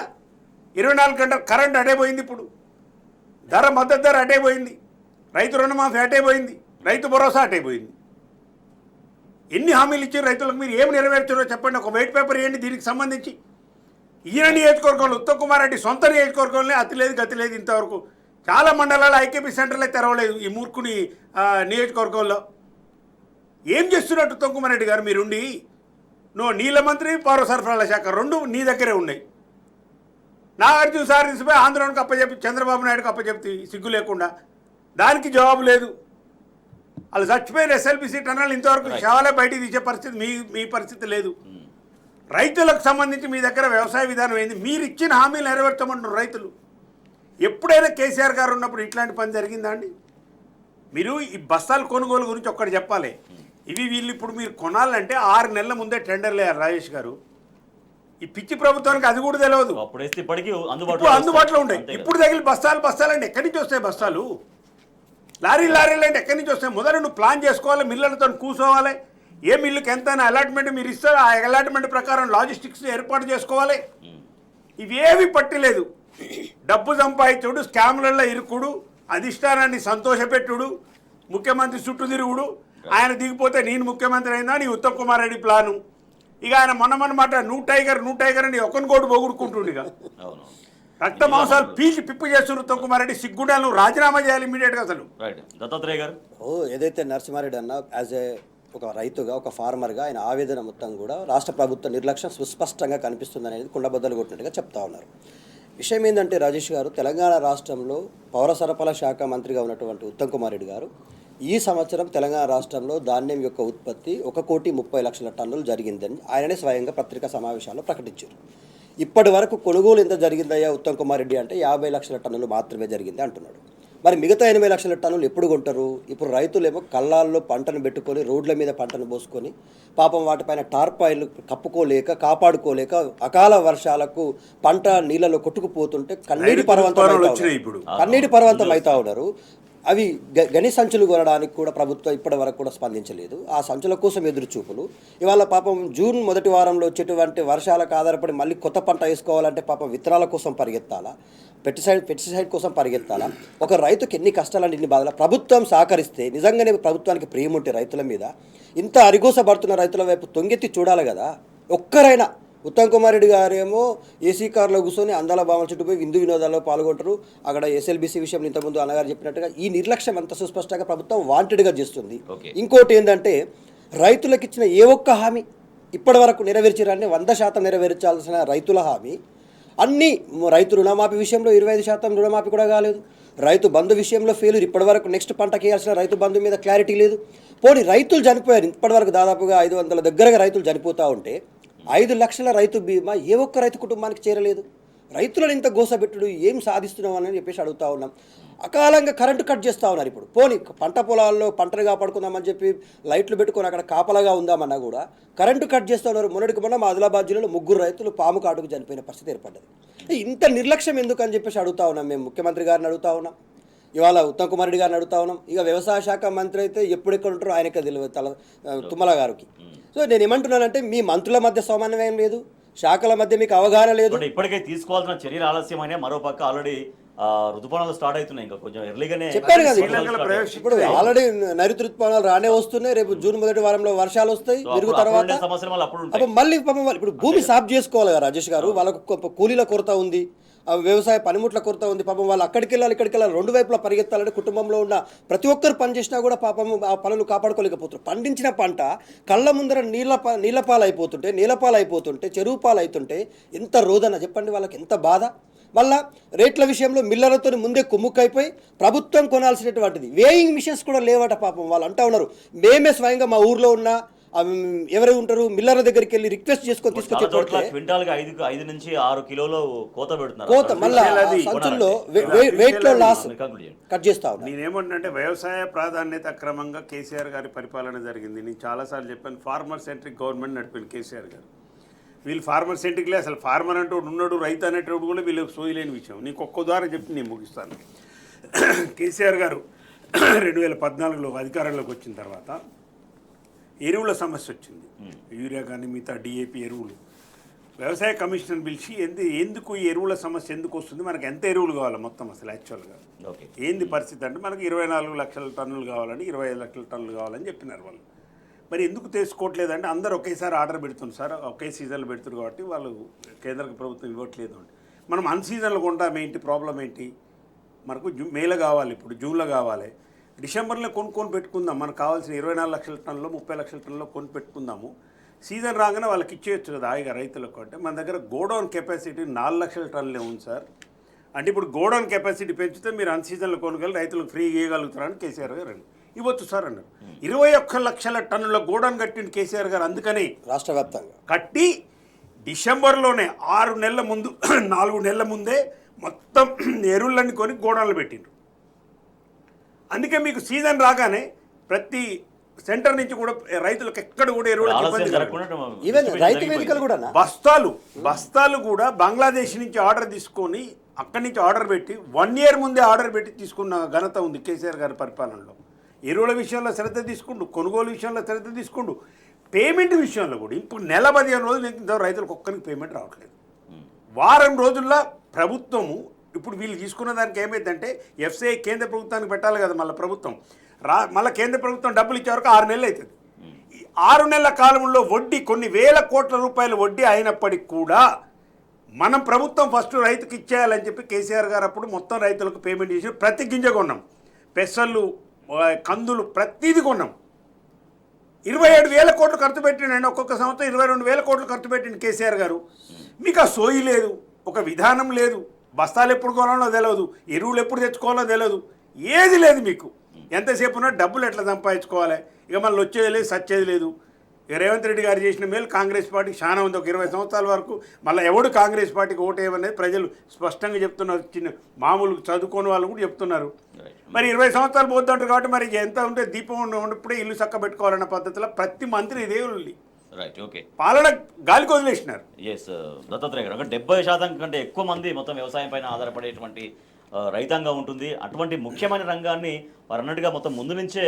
24 గంటలు కరెంట్ అటే పోయింది, ఇప్పుడు ధర మద్దతు ధర అటే పోయింది, రైతు రుణమాఫీ అటే పోయింది, రైతు భరోసా అటే పోయింది. ఎన్ని హామీలు ఇచ్చారు రైతులకు? మీరు ఏమి నెరవేర్చారో చెప్పండి. ఒక వైట్ పేపర్ ఇవ్వండి దీనికి సంబంధించి. ఈయన నియోజకవర్గంలో, ఉత్తమ్ కుమార్ రెడ్డి సొంత నియోజకవర్గంలో అతి లేదు గతి లేదు. ఇంతవరకు చాలా మండలాలు ఐకేపీ సెంటర్లే తెరవలేదు ఈ మూర్ఖుని నియోజకవర్గంలో. ఏం చేస్తున్నట్టు ఉత్తమ్ కుమార్ రెడ్డి గారు మీరుండి? నీళ్ళ మంత్రి, పౌర సరఫరాల శాఖ 2 నీ దగ్గరే ఉన్నాయి. నాగార్జున సార్ తీసిపోయి ఆంధ్రానికి అప్పచెప్పి చంద్రబాబు నాయుడుకి అప్పచెప్తి సిగ్గు లేకుండా. దానికి జవాబు లేదు. వాళ్ళు చచ్చిపోయిన ఎస్ఎల్బిసి టన్నల్ ఇంతవరకు శవాలే బయటికి తీసే పరిస్థితి మీ పరిస్థితి లేదు. రైతులకు సంబంధించి మీ దగ్గర వ్యవసాయ విధానం ఏంది? మీరు ఇచ్చిన హామీలు నెరవేర్చమంటున్నారు రైతులు. ఎప్పుడైనా కేసీఆర్ గారు ఉన్నప్పుడు ఇట్లాంటి పని జరిగిందా అండి? మీరు ఈ బస్తాల కొనుగోలు గురించి ఒక్కటి చెప్పాలి. ఇవి వీళ్ళు ఇప్పుడు మీరు కొనాలంటే 6 నెలల ముందే టెండర్లు వేయాలి రాజేష్ గారు. ఈ పిచ్చి ప్రభుత్వానికి అది కూడా తెలియదు. అప్పుడైతే ఇప్పటికీ ఇప్పుడు అందుబాటులో ఉంటాయి. ఇప్పుడు తగిలి బస్తాలు అంటే ఎక్కడి నుంచి వస్తాయి బస్తాలు? లారీలు అంటే ఎక్కడి నుంచి వస్తాయి? మొదలు నువ్వు ప్లాన్ చేసుకోవాలి, మిల్లర్లతో కూర్చోవాలి, ఏ మిల్లుకి ఎంత అలాట్మెంట్ మీరు ఇస్తారో ఆ అలాట్మెంట్ ప్రకారం లాజిస్టిక్స్ ఏర్పాటు చేసుకోవాలి. ఇవేవి పట్టలేదు. డబ్బు సంపాదించుడు, స్కామ్లలో ఇరుకుడు, అధిష్టానాన్ని సంతోషపెట్టుడు, ముఖ్యమంత్రి చుట్టూ తిరుగుడు, ఆయన దిగిపోతే నేను ముఖ్యమంత్రి అయినా నీ ఉత్తమ్ కుమార్ రెడ్డి ప్లాను. ఇక ఆయన మొన్నమాట నువ్వు టైగర్ అని ఒకరిని కోటి పొగుడుకుంటుండు. ఇక రక్త మాంసాలు పీల్చి పిప్పు చేస్తున్నారు ఉత్తమ్ కుమార్ రెడ్డి. సిగ్గుండా నువ్వు రాజీనామా చేయాలి ఇమీడియట్గా అసలు. దత్తాత్రేయ గారు ఏదైతే నరసింహారెడ్డి అన్న యాజ్ ఏ ఒక రైతుగా, ఒక ఫార్మర్గా ఆయన ఆవేదన మొత్తం కూడా రాష్ట్ర ప్రభుత్వ నిర్లక్ష్యం సుస్పష్టంగా కనిపిస్తుంది అనేది కుండబద్దలు కొట్టినట్టుగా చెప్తా ఉన్నారు. విషయం ఏంటంటే రాజేష్ గారు, తెలంగాణ రాష్ట్రంలో పౌర సరఫరా శాఖ మంత్రిగా ఉన్నటువంటి ఉత్తమ్ కుమార్ రెడ్డి గారు ఈ సంవత్సరం తెలంగాణ రాష్ట్రంలో ధాన్యం యొక్క ఉత్పత్తి 1,30,00,000 టన్నులు జరిగిందని ఆయననే స్వయంగా పత్రికా సమావేశాల్లో ప్రకటించారు. ఇప్పటి వరకు కొనుగోలు ఎంత జరిగిందయ్యా ఉత్తమ్ కుమార్ రెడ్డి అంటే 50,00,000 టన్నులు మాత్రమే జరిగింది అంటున్నాడు. మరి మిగతా 80,00,000 టన్నులు ఎప్పుడు కొంటారు? ఇప్పుడు రైతులేమో కళ్ళాల్లో పంటను పెట్టుకొని రోడ్ల మీద పంటను పోసుకొని పాపం వాటిపైన టార్పాయిలు కప్పుకోలేక, కాపాడుకోలేక అకాల వర్షాలకు పంట నీళ్ళలో కొట్టుకుపోతుంటే కన్నీటి పర్వంతం అవుతా ఉన్నారు. అవి గని సంచులు కొనడానికి కూడా ప్రభుత్వం ఇప్పటి వరకు కూడా స్పందించలేదు. ఆ సంచుల కోసం ఎదురుచూపులు. ఇవాళ పాపం జూన్ మొదటి వారంలో వచ్చేటువంటి వర్షాలకు ఆధారపడి మళ్ళీ కొత్త పంట వేసుకోవాలంటే పాపం విత్తనాల కోసం పరిగెత్తాలా, పెస్టిసైడ్ కోసం పరిగెత్తాలా? ఒక రైతుకి ఎన్ని కష్టాలంటే ఇన్ని బాధలు. ప్రభుత్వం సహకరిస్తే, నిజంగానే ప్రభుత్వానికి ప్రేమ ఉంటే రైతుల మీద, ఇంత అరిగోసపడుతున్న రైతుల వైపు తొంగెత్తి చూడాలి కదా ఒక్కరైనా. ఉత్తమ్ కుమార్ రెడ్డి గారేమో ఏసీ కార్లో కూర్చొని అందాల భావన చుట్టూ పోయి విందు వినోదాల్లో పాల్గొంటారు. అక్కడ ఎస్ఎల్బీసీ విషయం ఇంతకుముందు అన్నగారు చెప్పినట్టుగా ఈ నిర్లక్ష్యం అంత సుస్పష్టంగా ప్రభుత్వం వాంటెడ్గా చేస్తుంది. ఇంకోటి ఏంటంటే రైతులకు ఇచ్చిన ఏ ఒక్క హామీ ఇప్పటి వరకు నెరవేర్చారని 100% నెరవేర్చాల్సిన రైతుల హామీ అన్నీ. రైతు రుణమాఫీ విషయంలో 25% రుణమాఫీ కూడా కాలేదు. రైతు బంధు విషయంలో ఫెయిల్యూర్. ఇప్పటివరకు నెక్స్ట్ పంటకి వేయాల్సిన రైతు బంధు మీద క్లారిటీ లేదు. పోనీ రైతులు చనిపోయారు. ఇప్పటివరకు దాదాపుగా 500 దగ్గరగా రైతులు చనిపోతూ ఉంటే 5 లక్షల రైతు బీమా ఏ ఒక్క రైతు కుటుంబానికి చేరలేదు. రైతులను ఇంత గోసబెట్టుడు ఏం సాధిస్తున్నాం అని చెప్పేసి అడుగుతూ ఉన్నాం. అకాలంగా కరెంటు కట్ చేస్తూ ఉన్నారు. ఇప్పుడు పోనీ పంట పొలాల్లో పంటను కాపాడుకుందామని చెప్పి లైట్లు పెట్టుకొని అక్కడ కాపలాగా ఉందామన్నా కూడా కరెంటు కట్ చేస్తూ ఉన్నారు. మొన్నటికి మొన్న మా ఆదిలాబాద్ జిల్లాలో 3 రైతులు పాము కాటుకు చనిపోయిన పరిస్థితి ఏర్పడ్డది. ఇంత నిర్లక్ష్యం ఎందుకు అని చెప్పేసి అడుగుతా ఉన్నాం. మేము ముఖ్యమంత్రి గారిని అడుగుతా ఉన్నాం, ఇవాళ ఉత్తమ్ కుమార్ రెడ్డి గారిని అడుగుతా ఉన్నాం. ఇక వ్యవసాయ శాఖ మంత్రి అయితే ఎప్పుడెక్కడ ఉంటారో ఆయనకే తెలియదు, తుమ్మల గారికి. సో నేను ఏమంటున్నానంటే మీ మంత్రుల మధ్య సమన్వయం లేదు, శాఖల మధ్య మీకు అవగాహన లేదు. ఇప్పటికే తీసుకోవాల్సిన చర్యలు ఆలస్యమైన మరోపక్క ఆల్రెడీ ఋతుపవనాలు స్టార్ట్ అవుతున్నాయి. ఇంకా కొంచెం ఎర్లీగానే చెప్పాను కదా. ఇప్పుడు ఆల్రెడీ నైరుతి ఋతుపవనాలు రానే వస్తున్నాయి. రేపు జూన్ మొదటి వారంలో వర్షాలు వస్తాయి. మెరుగు తర్వాత అప్పుడు మళ్ళీ ఇప్పుడు భూమి సాఫ్ చేసుకోవాలి కదా రాజేష్ గారు. వాళ్ళకు కూలీల కొరత ఉంది, వ్యవసాయ పనిముట్ల కొరత ఉంది. పాపం వాళ్ళు అక్కడికి వెళ్ళాలి, ఇక్కడికి వెళ్ళాలి, 2 వైపులా పరిగెత్తాలంటే కుటుంబంలో ఉన్న ప్రతి ఒక్కరు పని చేసినా కూడా పాపం ఆ పనులు కాపాడుకోలేకపోతారు. పండించిన పంట కళ్ళ ముందర నీళ్ళపాలు అయిపోతుంటే చెరువు పాలు అవుతుంటే ఎంత రోదన చెప్పండి, వాళ్ళకి ఎంత బాధ. మళ్ళా రేట్ల విషయంలో మిల్లర్లతో ముందే కుమ్ముక్కైపోయి ప్రభుత్వం కొనాల్సినటువంటిది వేయింగ్ మిషన్స్ కూడా లేవట. పాపం వాళ్ళు అంటూ ఉన్నారు, మేమే స్వయంగా మా ఊర్లో ఉన్న ఎవరు ఉంటారు మిల్లర్ల దగ్గరికి వెళ్ళి రిక్వెస్ట్ చేసుకొని తీసుకొచ్చి కోత మళ్ళీ సంచుల్లో వెయిట్ లో లాస్ కట్ చేస్తా ఉన్నారు. నేనేమంటే వ్యవసాయ ప్రాధాన్యత అక్రమంగా కేసీఆర్ గారి పరిపాలన జరిగింది. నేను చాలాసార్లు చెప్పాను, ఫార్మర్ సెంట్రిక్ గవర్నమెంట్ నడిపాను కేసీఆర్ గారు. వీళ్ళు ఫార్మర్ సెంట్రిక్లే, అసలు ఫార్మర్ అంటూ ఉన్నాడు, రైతు అనేటప్పుడు కూడా వీళ్ళకి సోయలేని విషయం. నీకు ఒక్క ఉదాహరణ చెప్పి నేను ముగిస్తాను. కేసీఆర్ గారు 2014లో అధికారంలోకి వచ్చిన తర్వాత ఎరువుల సమస్య వచ్చింది. యూరియా కానీ మిగతా డిఏపి ఎరువులు. వ్యవసాయ కమిషనర్ పిలిచి ఎందుకు ఈ ఎరువుల సమస్య ఎందుకు వస్తుంది, మనకు ఎంత ఎరువులు కావాలి మొత్తం అసలు యాక్చువల్గా ఏంది పరిస్థితి అంటే మనకు 24 లక్షల టన్నులు కావాలని 25 లక్షల టన్నులు కావాలని చెప్పినారు వాళ్ళు. మరి ఎందుకు తీసుకోవట్లేదంటే అందరూ ఒకేసారి ఆర్డర్ పెడుతుంది సార్, ఒకే సీజన్లో పెడుతున్నారు కాబట్టి వాళ్ళు కేంద్ర ప్రభుత్వం ఇవ్వట్లేదు అంటే మనం అన్ సీజన్లో కొంటాం. ఏంటి ప్రాబ్లం ఏంటి, మనకు మేలో కావాలి, ఇప్పుడు జూన్లో కావాలి, డిసెంబర్లో కొనుక్కొని పెట్టుకుందాం. మనకు కావాల్సిన 24 లక్షల టన్నులు 30 లక్షల టన్నులో కొని పెట్టుకుందాము. సీజన్ రాగానే వాళ్ళకి ఇచ్చేయచ్చు కదా హాయిగా రైతులకు. అంటే మన దగ్గర గోడౌన్ కెపాసిటీ 4 లక్షల టన్నులే ఉంది సార్. అంటే ఇప్పుడు గోడౌన్ కెపాసిటీ పెంచితే మీరు అన్ సీజన్లో కొనుగోలు రైతులకు ఫ్రీ ఇవ్వగలుగుతారని కేసీఆర్ గారు ఇవ్వచ్చు సార్ అన్నారు. 21 లక్షల టన్నుల గోడౌన్ కట్టింది కేసీఆర్ గారు. అందుకని రాష్ట్ర వ్యాప్తంగా కట్టి డిసెంబర్లోనే 6 నెలల ముందు 4 నెలల ముందే మొత్తం ఎరువులన్నీ కొని గోడౌన్లు పెట్టిండ్రు. అందుకే మీకు సీజన్ రాగానే ప్రతి సెంటర్ నుంచి కూడా రైతులకు ఎక్కడ కూడా ఎరువులకు ఆలస్యం ఇబ్బంది జరగకుండా ఈవెన్ distribution రైతు జరిగిపోయింది. వేదికలు కూడా బస్తాలు కూడా బంగ్లాదేశ్ నుంచి ఆర్డర్ తీసుకొని అక్కడి నుంచి ఆర్డర్ పెట్టి 1 year ముందే ఆర్డర్ పెట్టి తీసుకున్న ఘనత ఉంది కేసీఆర్ గారి పరిపాలనలో. ఎరువుల విషయంలో శ్రద్ధ తీసుకుంటూ, కొనుగోలు విషయంలో శ్రద్ధ తీసుకుంటూ, పేమెంట్ విషయంలో కూడా ఇప్పుడు నెల 15 రోజులు ఇంత రైతులకు ఒక్కరికి పేమెంట్ రావట్లేదు. వారం రోజుల్లో ప్రభుత్వము ఇప్పుడు వీళ్ళు తీసుకున్న దానికి ఏమైందంటే ఎఫ్సిఐ కేంద్ర ప్రభుత్వానికి పెట్టాలి కదా, మళ్ళీ ప్రభుత్వం మళ్ళీ కేంద్ర ప్రభుత్వం డబ్బులు ఇచ్చే వరకు 6 నెలలు అవుతుంది. ఈ 6 నెలల కాలంలో వడ్డీ కొన్ని వేల కోట్ల రూపాయల వడ్డీ అయినప్పటికీ కూడా మనం ప్రభుత్వం ఫస్ట్ రైతుకి ఇచ్చేయాలని చెప్పి కేసీఆర్ గారు అప్పుడు మొత్తం రైతులకు పేమెంట్ చేసి ప్రతి గింజ కొన్నాం, పెసళ్ళు, కందులు ప్రతిదీ కొన్నాం. 27,000 కోట్లు ఖర్చు పెట్టిండండి. ఒక్కొక్క సంవత్సరం 22,000 కోట్లు ఖర్చు పెట్టిండు కేసీఆర్ గారు. మీకు ఆ సోయి లేదు, ఒక విధానం లేదు, బస్తాలు ఎప్పుడు కొనాలో తెలియదు, ఎరువులు ఎప్పుడు తెచ్చుకోవాలో తెలియదు, ఏది లేదు మీకు. ఎంతసేపు ఉన్నా డబ్బులు ఎట్లా సంపాదించుకోవాలి, ఇక మళ్ళీ వచ్చేది లేదు, సచ్చేది లేదు. ఇక రేవంత్ రెడ్డి గారు చేసిన మేలు కాంగ్రెస్ పార్టీకి చాలా ఉంది. ఒక 20 సంవత్సరాల వరకు మళ్ళీ ఎవడు కాంగ్రెస్ పార్టీకి ఓటేయమనేది ప్రజలు స్పష్టంగా చెప్తున్నారు. చిన్న మామూలు చదువుకోని వాళ్ళు కూడా చెప్తున్నారు. మరి 20 సంవత్సరాలు పోతుంటారు కాబట్టి మరి ఎంత ఉంటే దీపం ఉన్నప్పుడే ఇల్లు చక్క పెట్టుకోవాలన్న పద్ధతిలో ప్రతి మంత్రి ఇదే ఉంది. Right, okay. పాలన గాలికి వదిలేసినారు. ఎస్ దత్తాత్రేయ గారు, అంటే 70% కంటే ఎక్కువ మంది మొత్తం వ్యవసాయం పైన ఆధారపడేటువంటి రైతాంగం ఉంటుంది. అటువంటి ముఖ్యమైన రంగాన్ని వారు అన్నట్టుగా మొత్తం ముందు నుంచే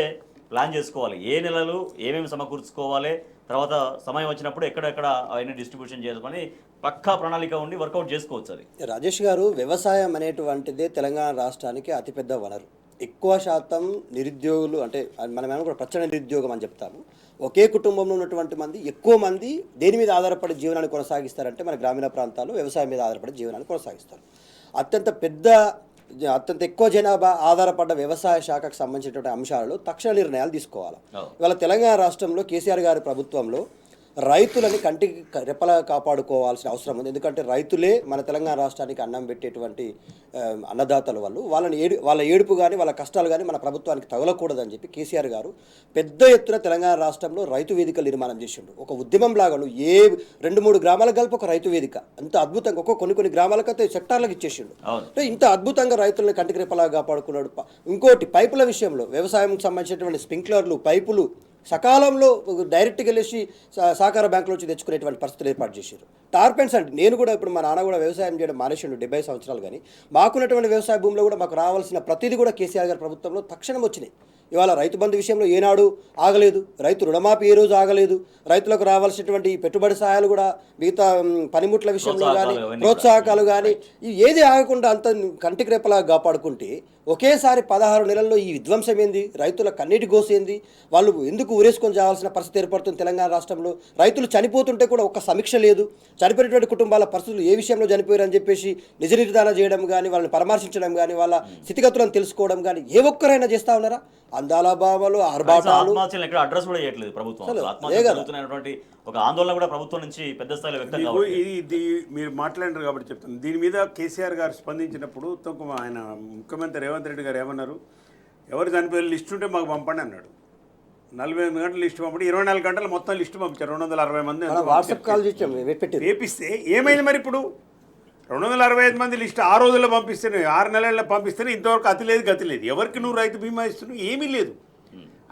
ప్లాన్ చేసుకోవాలి. ఏ నెలలు ఏమేమి సమకూర్చుకోవాలి, తర్వాత సమయం వచ్చినప్పుడు ఎక్కడెక్కడ అవన్నీ డిస్ట్రిబ్యూషన్ చేసుకొని పక్కా ప్రణాళిక ఉండి వర్కౌట్ చేసుకోవచ్చు. అది రాజేష్ గారు, వ్యవసాయం అనేటువంటిదే తెలంగాణ రాష్ట్రానికి అతిపెద్ద వనరు. ఎక్కువ శాతం నిరుద్యోగులు, అంటే మనం ఏమో కూడా ప్రచండ నిరుద్యోగం అని చెప్తాము. ఒకే కుటుంబంలో ఉన్నటువంటి మంది ఎక్కువ మంది దేని మీద ఆధారపడి జీవనాన్ని కొనసాగిస్తారంటే మన గ్రామీణ ప్రాంతాల్లో వ్యవసాయం మీద ఆధారపడి జీవనాన్ని కొనసాగిస్తారు. అత్యంత ఎక్కువ జనాభా ఆధారపడ్డ వ్యవసాయ శాఖకు సంబంధించినటువంటి అంశాలలో తక్షణ నిర్ణయాలు తీసుకోవాలి. ఇవాళ తెలంగాణ రాష్ట్రంలో కేసీఆర్ గారి ప్రభుత్వంలో రైతులని కంటికి రెప్పలా కాపాడుకోవాల్సిన అవసరం ఉంది. ఎందుకంటే రైతులే మన తెలంగాణ రాష్ట్రానికి అన్నం పెట్టేటువంటి అన్నదాతలు. వాళ్ళ ఏడుపు కానీ వాళ్ళ కష్టాలు కానీ మన ప్రభుత్వానికి తగలకూడదని చెప్పి కేసీఆర్ గారు పెద్ద ఎత్తున తెలంగాణ రాష్ట్రంలో రైతు వేదికలు నిర్మాణం చేసిండు. ఒక ఉద్యమం లాగాను ఏ 2-3 గ్రామాలకు కలిపి ఒక రైతు వేదిక అంత అద్భుతంగా కొన్ని గ్రామాలకైతే సెక్టార్లకు ఇచ్చేసిండు. అంటే ఇంత అద్భుతంగా రైతులను కంటికి రెప్పలా కాపాడుకున్నాడు. ఇంకోటి పైపుల విషయంలో వ్యవసాయంకి సంబంధించినటువంటి స్ప్రింక్లర్లు, పైపులు సకాలంలో డైరెక్ట్గా వెళ్ళేసి సహకార బ్యాంకులో వచ్చి తెచ్చుకునేటువంటి పరిస్థితులు ఏర్పాటు చేశారు. టార్పెన్స్ అంటే నేను కూడా ఇప్పుడు మా నాన్న కూడా వ్యవసాయం చేయడం మానేసిండు 70 సంవత్సరాలు. కానీ మాకున్నటువంటి వ్యవసాయ భూమిలో కూడా మాకు రావాల్సిన ప్రతిదీ కూడా కేసీఆర్ గారి ప్రభుత్వంలో తక్షణం వచ్చినాయి. ఇవాళ రైతు బంధు విషయంలో ఏనాడు ఆగలేదు, రైతు రుణమాఫీ ఏ రోజు ఆగలేదు, రైతులకు రావాల్సినటువంటి పెట్టుబడి సహాయాలు కూడా మిగతా పనిముట్ల విషయంలో కానీ ప్రోత్సాహకాలు కానీ ఏది ఆగకుండా అంత కంటికి రేపలా కాపాడుకుంటే ఒకేసారి 16 నెలల్లో ఈ విధ్వంసం ఏంది, రైతుల కన్నీటి గోసేంది, వాళ్ళు ఎందుకు ఊరేసుకొని చావాల్సిన పరిస్థితి ఏర్పడుతుంది తెలంగాణ రాష్ట్రంలో. రైతులు చనిపోతుంటే కూడా ఒక్క సమీక్ష లేదు. చనిపోయినటువంటి కుటుంబాల పరిస్థితులు ఏ విషయంలో చనిపోయారని చెప్పేసి నిజ నిర్ధారణ చేయడం కానీ, వాళ్ళని పరామర్శించడం కానీ, వాళ్ళ స్థితిగతులను తెలుసుకోవడం కానీ ఏ ఒక్కరైనా చేస్తా ఉన్నారా? అందాల భావాలు, ఆర్భాటాలు, ఎక్కడ అడ్రస్ కూడా చేయట్లేదు ప్రభుత్వం. జరుగుతున్నటువంటి ఒక ఆందోళన కూడా ప్రభుత్వం నుంచి పెద్ద స్థాయిలో వ్యక్తం ఇది మీరు మాట్లాడారు కాబట్టి చెప్తాను. దీని మీద కేసీఆర్ గారు స్పందించినప్పుడు ఆయన ముఖ్యమంత్రి రేవంత్ రెడ్డి గారు ఏమన్నారు, ఎవరు చనిపోయిన లిస్టు ఉంటే మాకు పంపండి అన్నాడు. 48 గంటల లిస్టు పంపి 24 గంటలు మొత్తం లిస్టు పంపించారు. 260 మంది వాట్సాప్ కాల్ వేపిస్తే ఏమైంది మరి ఇప్పుడు 265 మంది లిస్టు ఆ రోజుల్లో పంపిస్తేనే 6 నెలల్లో పంపిస్తేనే ఇంతవరకు అతి లేదు గతి లేదు. ఎవరికి నువ్వు రైతు బీమా ఇస్తున్నావు? ఏమీ లేదు.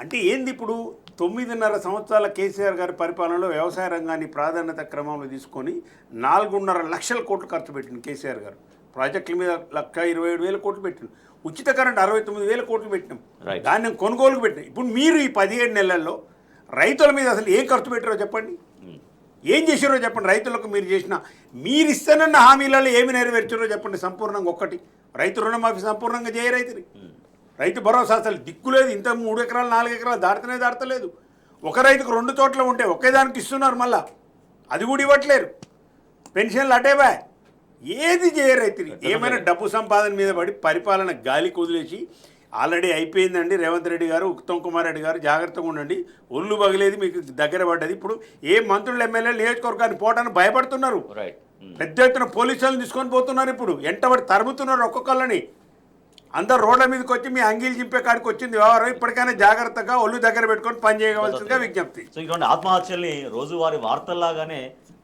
అంటే ఏంది ఇప్పుడు 9.5 సంవత్సరాల కేసీఆర్ గారి పరిపాలనలో వ్యవసాయ రంగాన్ని ప్రాధాన్యత క్రమంలో తీసుకొని 4.5 లక్షల కోట్లు ఖర్చు పెట్టింది కేసీఆర్ గారు. ప్రాజెక్టుల మీద 1,27,000 కోట్లు పెట్టినాం. ఉచిత కరెంట్ 69,000 కోట్లు పెట్టినాం. ధాన్యం కొనుగోలుకు పెట్టినాం. ఇప్పుడు మీరు ఈ 17 నెలల్లో రైతుల మీద అసలు ఏం ఖర్చు పెట్టారో చెప్పండి, ఏం చేసారో చెప్పండి. రైతులకు మీరు ఇస్తానన్న హామీలలో ఏమి నెరవేర్చారో చెప్పండి సంపూర్ణంగా. ఒక్కటి, రైతు రుణమాఫీ సంపూర్ణంగా చేయరైతుని. రైతు భరోసా అసలు దిక్కులేదు. ఇంత 3 ఎకరాలు 4 ఎకరాలు దాటలేదు. ఒక రైతుకు 2 చోట్ల ఉంటే ఒకేదానికి ఇస్తున్నారు, మళ్ళా అది కూడా ఇవ్వట్లేరు. పెన్షన్లు అటేవా, ఏది చేయరైతుని. ఏమైనా డబ్బు సంపాదన మీద పడి పరిపాలన గాలికి వదిలేసి ఆల్రెడీ అయిపోయిందండి. రేవంత్ రెడ్డి గారు, ఉత్తమ్ కుమార్ రెడ్డి గారు జాగ్రత్తగా ఉండండి, ఒళ్ళు బగిలేది మీకు దగ్గర పడ్డది. ఇప్పుడు ఏ మంత్రులు ఎమ్మెల్యేలు నియోజకవర్గాన్ని పోవడానికి భయపడుతున్నారు. పెద్ద ఎత్తున పోలీసులను తీసుకొని పోతున్నారు. ఇప్పుడు ఎంటబడి తరుముతున్నారు ఒక్కొక్కళ్ళని. అందరు రోడ్ల మీదకి వచ్చి మీ అంగీలు చింపే కాడికి వచ్చింది వ్యవహారం. ఇప్పటికైనా జాగ్రత్తగా ఒళ్ళు దగ్గర పెట్టుకొని పని చేయవలసిందిగా విజ్ఞప్తి. సో ఇటువంటి ఆత్మహత్యల్ని రోజువారీ వార్తల్లాగానే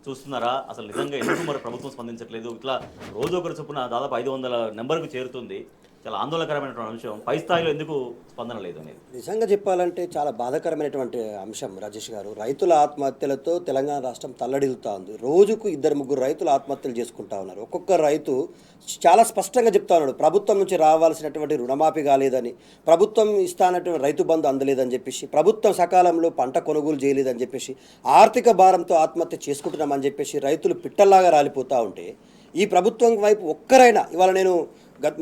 చూస్తున్నారా? అసలు నిజంగా ఎందుకు మరి ప్రభుత్వం స్పందించట్లేదు? ఇట్లా రోజు ఒకరి చొప్పున దాదాపు 500 నెంబర్కు చేరుతుంది. చాలా ఆందోళనకరమైనటువంటి అంశం. పై స్థాయిలో ఎందుకు స్పందన లేదు అనేది నిజంగా చెప్పాలంటే చాలా బాధాకరమైనటువంటి అంశం రాజేష్ గారు. రైతుల ఆత్మహత్యలతో తెలంగాణ రాష్ట్రం తల్లడిల్లుతా ఉంది. రోజుకు 2-3 రైతులు ఆత్మహత్యలు చేసుకుంటా ఉన్నారు. ఒక్కొక్క రైతు చాలా స్పష్టంగా చెప్తా ఉన్నాడు, ప్రభుత్వం నుంచి రావాల్సినటువంటి రుణమాఫీ కాలేదని, ప్రభుత్వం ఇస్తానటువంటి రైతు బంధు అందలేదని చెప్పేసి, ప్రభుత్వం సకాలంలో పంట కొనుగోలు చేయలేదని చెప్పేసి, ఆర్థిక భారంతో ఆత్మహత్య చేసుకుంటున్నామని చెప్పేసి రైతులు పిట్టల్లాగా రాలిపోతూ ఉంటే, ఈ ప్రభుత్వం వైపు ఒక్కరైనా ఇవాళ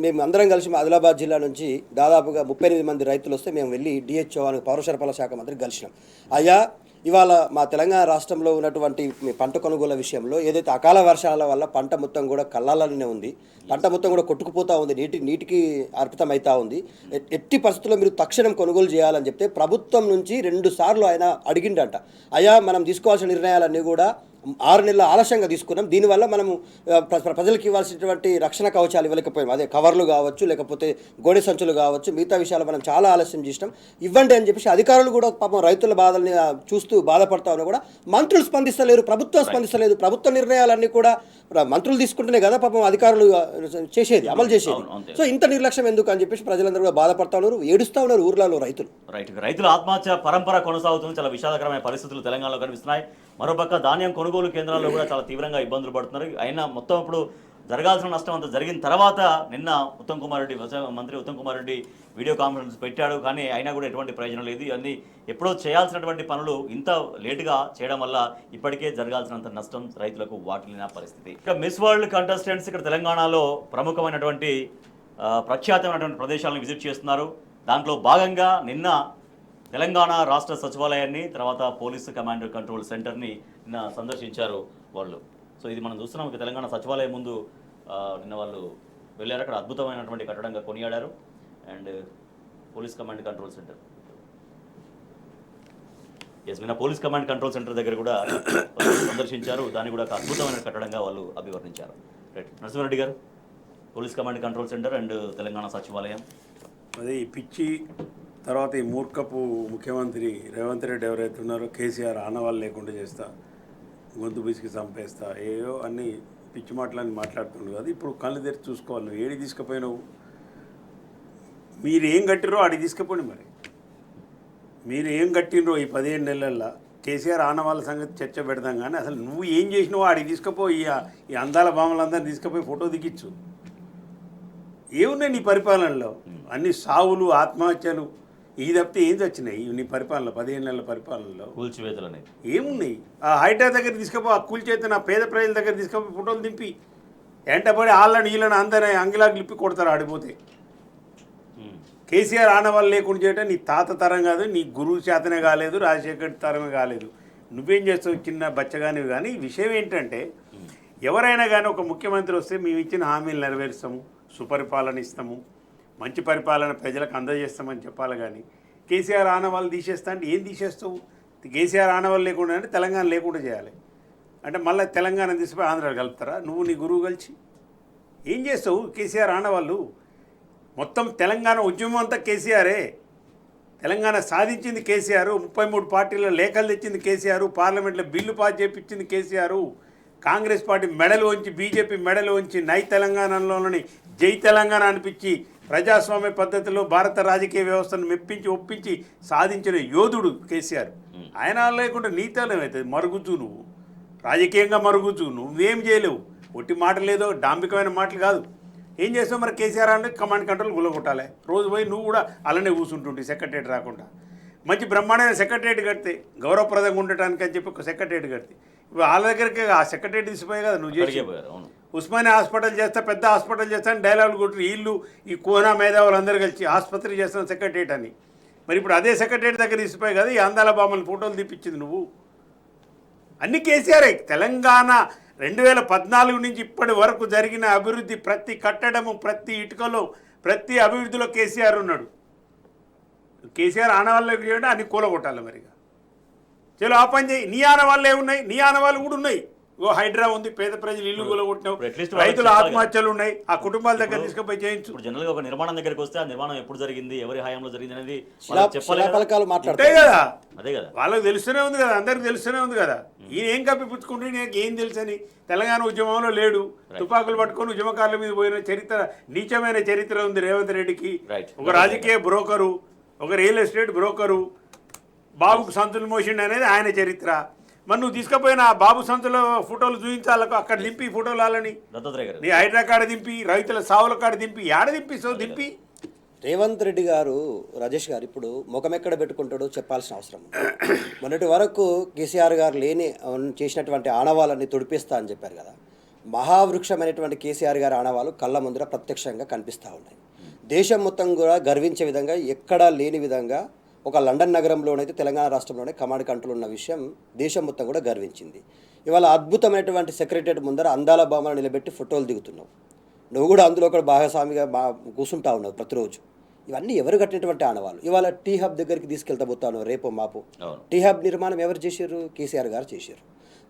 మేము అందరం కలిసి మా ఆదిలాబాద్ జిల్లా నుంచి దాదాపుగా 38 మంది రైతులు వస్తే మేము వెళ్ళి డిహెచ్ఓ అని పౌర సరఫరాల శాఖ మంత్రికి కలిసినాం. అయ్యా, ఇవాళ మా తెలంగాణ రాష్ట్రంలో ఉన్నటువంటి పంట కొనుగోలు విషయంలో ఏదైతే అకాల వర్షాల వల్ల పంట మొత్తం కూడా కళ్ళాలనే ఉంది, పంట మొత్తం కూడా కొట్టుకుపోతూ ఉంది, నీటికి అర్పితం అవుతూ ఉంది. ఎట్టి పరిస్థితుల్లో మీరు తక్షణం కొనుగోలు చేయాలని చెప్తే ప్రభుత్వం నుంచి 2 సార్లు ఆయన అడిగిండంట. అయ్యా, మనం తీసుకోవాల్సిన నిర్ణయాలన్నీ కూడా 6 నెలల ఆలస్యంగా తీసుకున్నాం, దీనివల్ల మనము ప్రజలకు ఇవ్వాల్సినటువంటి రక్షణ కవచాలు ఇవ్వలేకపోయాం. అదే కవర్లు కావచ్చు, లేకపోతే గోనె సంచులు కావచ్చు, మిగతా విషయాలు మనం చాలా ఆలస్యం చేసినాం, ఇవ్వండి అని చెప్పేసి అధికారులు కూడా పాపం రైతుల బాధల్ని చూస్తూ బాధపడతా ఉన్నా కూడా మంత్రులు స్పందిస్తలేరు, ప్రభుత్వం స్పందిస్తలేదు. ప్రభుత్వ నిర్ణయాలన్నీ కూడా మంత్రులు తీసుకుంటేనే కదా పాపం అధికారులు చేసేది, అమలు చేసేది. సో ఇంత నిర్లక్ష్యం ఎందుకు అని చెప్పేసి ప్రజలందరూ కూడా బాధపడతా ఉన్నారు, ఏడుస్తూ ఉన్నారు ఊర్లలో రైతులు. రైతుల ఆత్మహత్య పరంపర కొనసాగుతుంది. చాలా విషాదకరమైన పరిస్థితులు తెలంగాణలో కనిపిస్తున్నాయి. మరోపక్క ధాన్యం కొనుగోలు కేంద్రాల్లో కూడా చాలా తీవ్రంగా ఇబ్బందులు పడుతున్నారు. అయినా మొత్తం ఇప్పుడు జరగాల్సిన నష్టం అంతా జరిగిన తర్వాత నిన్న ఉత్తమ్ కుమార్ రెడ్డి, వ్యవసాయ మంత్రి ఉత్తమ్ కుమార్ రెడ్డి వీడియో కాన్ఫరెన్స్ పెట్టాడు. కానీ అయినా కూడా ఎటువంటి ప్రయోజనం లేదు. ఇవన్నీ ఎప్పుడో చేయాల్సినటువంటి పనులు ఇంత లేటుగా చేయడం వల్ల ఇప్పటికే జరగాల్సినంత నష్టం రైతులకు వాటిల్లిన పరిస్థితి. ఇక మిస్ వరల్డ్ కంటెస్టెంట్స్ ఇక్కడ తెలంగాణలో ప్రముఖమైనటువంటి ప్రఖ్యాతమైనటువంటి ప్రదేశాలను విజిట్ చేస్తున్నారు. దాంట్లో భాగంగా నిన్న తెలంగాణ రాష్ట్ర సచివాలయాన్ని, తర్వాత పోలీసు కమాండ్ కంట్రోల్ సెంటర్ని నిన్న సందర్శించారు వాళ్ళు. సో ఇది మనం చూస్తున్నాం. ఇక తెలంగాణ సచివాలయం ముందు నిన్న వాళ్ళు వెళ్ళారు. అక్కడ అద్భుతమైనటువంటి కట్టడంగా కొనియాడారు. And police command control centre, నిన్న పోలీస్ కమాండ్ కంట్రోల్ సెంటర్ దగ్గర కూడా సందర్శించారు. దాన్ని కూడా ఒక అద్భుతమైన కట్టడంగా వాళ్ళు అభివర్ణించారు. రైట్, నరసింహారెడ్డి గారు, police command control centre and Telangana సచివాలయం. అదే ఈ పిచ్చి తర్వాత ఈ మూర్ఖపు ముఖ్యమంత్రి రేవంత్ రెడ్డి ఎవరైతే ఉన్నారో, కేసీఆర్ ఆనవాళ్ళు లేకుండా చేస్తా, గొంతు బిసికి చంపేస్తా, ఏయో అన్ని పిచ్చి మాటలని మాట్లాడుతుండు కదా. ఇప్పుడు కళ్ళు తెరిచి చూసుకోవాలి. నువ్వు ఏడి తీసుకుపోయినావు, మీరు ఏం కట్టిరో ఆడికి తీసుకుపోండి. మరి మీరు ఏం కట్టినరో ఈ 15 నెలల్లో కేసీఆర్ ఆనవాళ్ళ సంగతి చర్చ పెడదాం. కానీ అసలు నువ్వు ఏం చేసినావో ఆడికి తీసుకుపోయి ఈ అందాల భామలందరినీ తీసుకుపోయి ఫోటో దిగిచ్చు. ఏమున్నాయి నీ పరిపాలనలో? అన్ని సావులు, ఆత్మహత్యలు, ఈ తప్పితే ఏం వచ్చినాయి నీ పరిపాలన? 15 నెలల పరిపాలనలో కూల్చివేతలు అనేది ఏమున్నాయి? ఆ హైటెక్ దగ్గర తీసుకుపో, ఆ కూల్చేత ఆ పేద ప్రజల దగ్గర తీసుకుపోయి ఫోటోలు దింపి ఎంటపడి వాళ్ళని వీళ్ళని అందరినీ అంగిలాకి లిప్పి కొడతారు ఆడిపోతే. కేసీఆర్ ఆనవాళ్ళు లేకుండా చేయటం నీ తాత తరం కాదు, నీ గురువు చేతనే కాలేదు, రాజశేఖర్ తరమే కాలేదు. నువ్వేం చేస్తావు చిన్న బచ్చగానివి. కానీ ఈ విషయం ఏంటంటే, ఎవరైనా కానీ ఒక ముఖ్యమంత్రి వస్తే మేము ఇచ్చిన హామీలు నెరవేరుస్తాము, సుపరిపాలన ఇస్తాము, మంచి పరిపాలన ప్రజలకు అందజేస్తామని చెప్పాలి. కానీ కేసీఆర్ ఆనవాళ్ళు తీసేస్తా అంటే ఏం తీసేస్తావు? కేసీఆర్ ఆనవాళ్ళు లేకుండా అంటే తెలంగాణ లేకుండా చేయాలి అంటే మళ్ళీ తెలంగాణ తీసిపోయి ఆంధ్రాలో కలుపుతారా నువ్వు నీ గురువు కలిసి? ఏం చేస్తావు? కేసీఆర్ ఆనవాళ్ళు మొత్తం తెలంగాణ ఉద్యమం అంతా కేసీఆరే. తెలంగాణ సాధించింది కేసీఆర్, 33 పార్టీల లేఖలు తెచ్చింది కేసీఆర్, పార్లమెంట్లో బిల్లు పాస్ చేయించింది కేసీఆర్, కాంగ్రెస్ పార్టీ మెడలు వంచి, బీజేపీ మెడలు వంచి నై తెలంగాణలోని జై తెలంగాణ అనిపించి ప్రజాస్వామ్య పద్ధతిలో భారత రాజకీయ వ్యవస్థను మెప్పించి ఒప్పించి సాధించిన యోధుడు కేసీఆర్. ఆయన లేకుండా నీతోనేమవుతుంది? మరుగుతూ నువ్వు రాజకీయంగా మరుగుతూ నువ్వేం చేయలేవు. ఒట్టి మాటలు లేదో డాంబికమైన మాటలు కాదు. ఏం చేస్తావు మరి? కేసీఆర్ అంటే కమాండ్ కంట్రోల్ గుల్లగొట్టాలి. రోజు పోయి నువ్వు కూడా అలానే కూర్చుంటుంటే సెక్రటరేట్ రాకుండా. మంచి బ్రహ్మాండమైన సెక్రటరేట్ కడితే గౌరవప్రదంగా ఉండటానికి అని చెప్పి ఒక సెక్రటరేట్ కడితే ఇప్పుడు వాళ్ళ దగ్గరికి ఆ సెక్రటరేట్ తీసిపోయి కదా నువ్వు చేసి. ఉస్మానియా హాస్పిటల్ చేస్తా, పెద్ద హాస్పిటల్ చేస్తాను డైలాగులు కొట్టి వీళ్ళు ఈ కోనా మేధావులు అందరూ కలిసి ఆసుపత్రి చేస్తాను సెక్రటరేట్ అని. మరి ఇప్పుడు అదే సెక్రటరేట్ దగ్గర తీసిపోయి కదా ఈ అందాల బామ్మల ఫోటోలు తీపిచ్చింది నువ్వు. అన్ని కేసీఆరే. తెలంగాణ 2014 నుంచి ఇప్పటి వరకు జరిగిన అభివృద్ధి, ప్రతి కట్టడము, ప్రతి ఇటుకలో, ప్రతి అభివృద్ధిలో కేసీఆర్ ఉన్నాడు. కేసీఆర్ ఆనవాళ్ళకి చేయడం అన్ని కూలగొట్టాలి. మరిగా చలో ఆ పని చేయి. నీ ఆనవాళ్ళు ఏమున్నాయి? నీ ఆనవాళ్ళు కూడా ఉన్నాయి. ఓ హైడ్రా ఉంది, పేద ప్రజలు ఇల్లు కూలగొట్టినావు, ఇప్పుడు at least వాళ్ళకి రైతుల చెప్పాలి ఆత్మహత్యలు ఉన్నాయి, ఆ కుటుంబాల దగ్గర తీసుకుపోయి చేయించు. ఇప్పుడు జనరల్ గా ఒక నిర్మాణం దగ్గరికి వస్తే ఆ నిర్మాణం ఎప్పుడు జరిగింది, ఎవరి హయాంలో జరిగింది అనేది వాళ్ళకి చెప్పాలి కదా. శిలాఫలకాలు అంతే మాట్లాడతాయి కదా, అదే కదా. వాళ్ళకి తెలుస్తూనే ఉంది కదా, అందరికి తెలుస్తూనే ఉంది కదా. ఈయన ఏం కప్పిపుచ్చుకుంటే నాకు ఏం తెలుసని. తెలంగాణ ఉద్యమంలో లేడు, తుపాకులు పట్టుకొని ఉద్యమకారుల మీద పోయిన చరిత్ర, నీచమైన చరిత్ర ఉంది రేవంత్ రెడ్డికి. రైట్. ఒక రాజకీయ బ్రోకరు, ఒక రియల్ ఎస్టేట్ బ్రోకరు, బాబుకు సంతులు మోసిండు అనేది ఆయన చరిత్ర. మరి నువ్వు తీసుకుపోయిన ఆ బాబు సంతుల ఫోటోలు చూపించాలకు అక్కడ దింపి ఫోటోలు వాళ్ళని, దత్తాత్రేయ గారు నీ హైడ్రా కాడ దింపి, రైతుల సావుల కాడ దింపి, ఏడ దింపిస్తావు దింపి. రేవంత్ రెడ్డి గారు, రాజేష్ గారు ఇప్పుడు ముఖం ఎక్కడ పెట్టుకుంటాడో చెప్పాల్సిన అవసరం ఉంది. మొన్నటి వరకు కేసీఆర్ గారు లేని చేసినటువంటి ఆనవాళ్ళని తొడిపిస్తా అని చెప్పారు కదా. మహావృక్షమైనటువంటి కేసీఆర్ గారి ఆనవాళ్ళు కళ్ళ ముందర ప్రత్యక్షంగా కనిపిస్తూ ఉన్నాయి. దేశం మొత్తం కూడా గర్వించే విధంగా, ఎక్కడా లేని విధంగా ఒక లండన్ నగరంలోనైతే తెలంగాణ రాష్ట్రంలోనే కమాండ్ కంట్రోల్ ఉన్న విషయం దేశం మొత్తం కూడా గర్వించింది. ఇవాళ అద్భుతమైనటువంటి సెక్రటరియట్ ముందర అందాల బొమ్మలు నిలబెట్టి ఫోటోలు దిగుతున్నావు. నువ్వు కూడా అందులో ఒక భాగస్వామిగా కూర్చుంటా ఉన్నావు ప్రతిరోజు. ఇవన్నీ ఎవరు కట్టినటువంటి ఆనవాళ్ళు. ఇవాళ టీ హబ్ దగ్గరికి తీసుకెళ్తా పోతాను రేపు మాపు. టీ హబ్ నిర్మాణం ఎవరు చేశారు? కేసీఆర్ గారు చేశారు.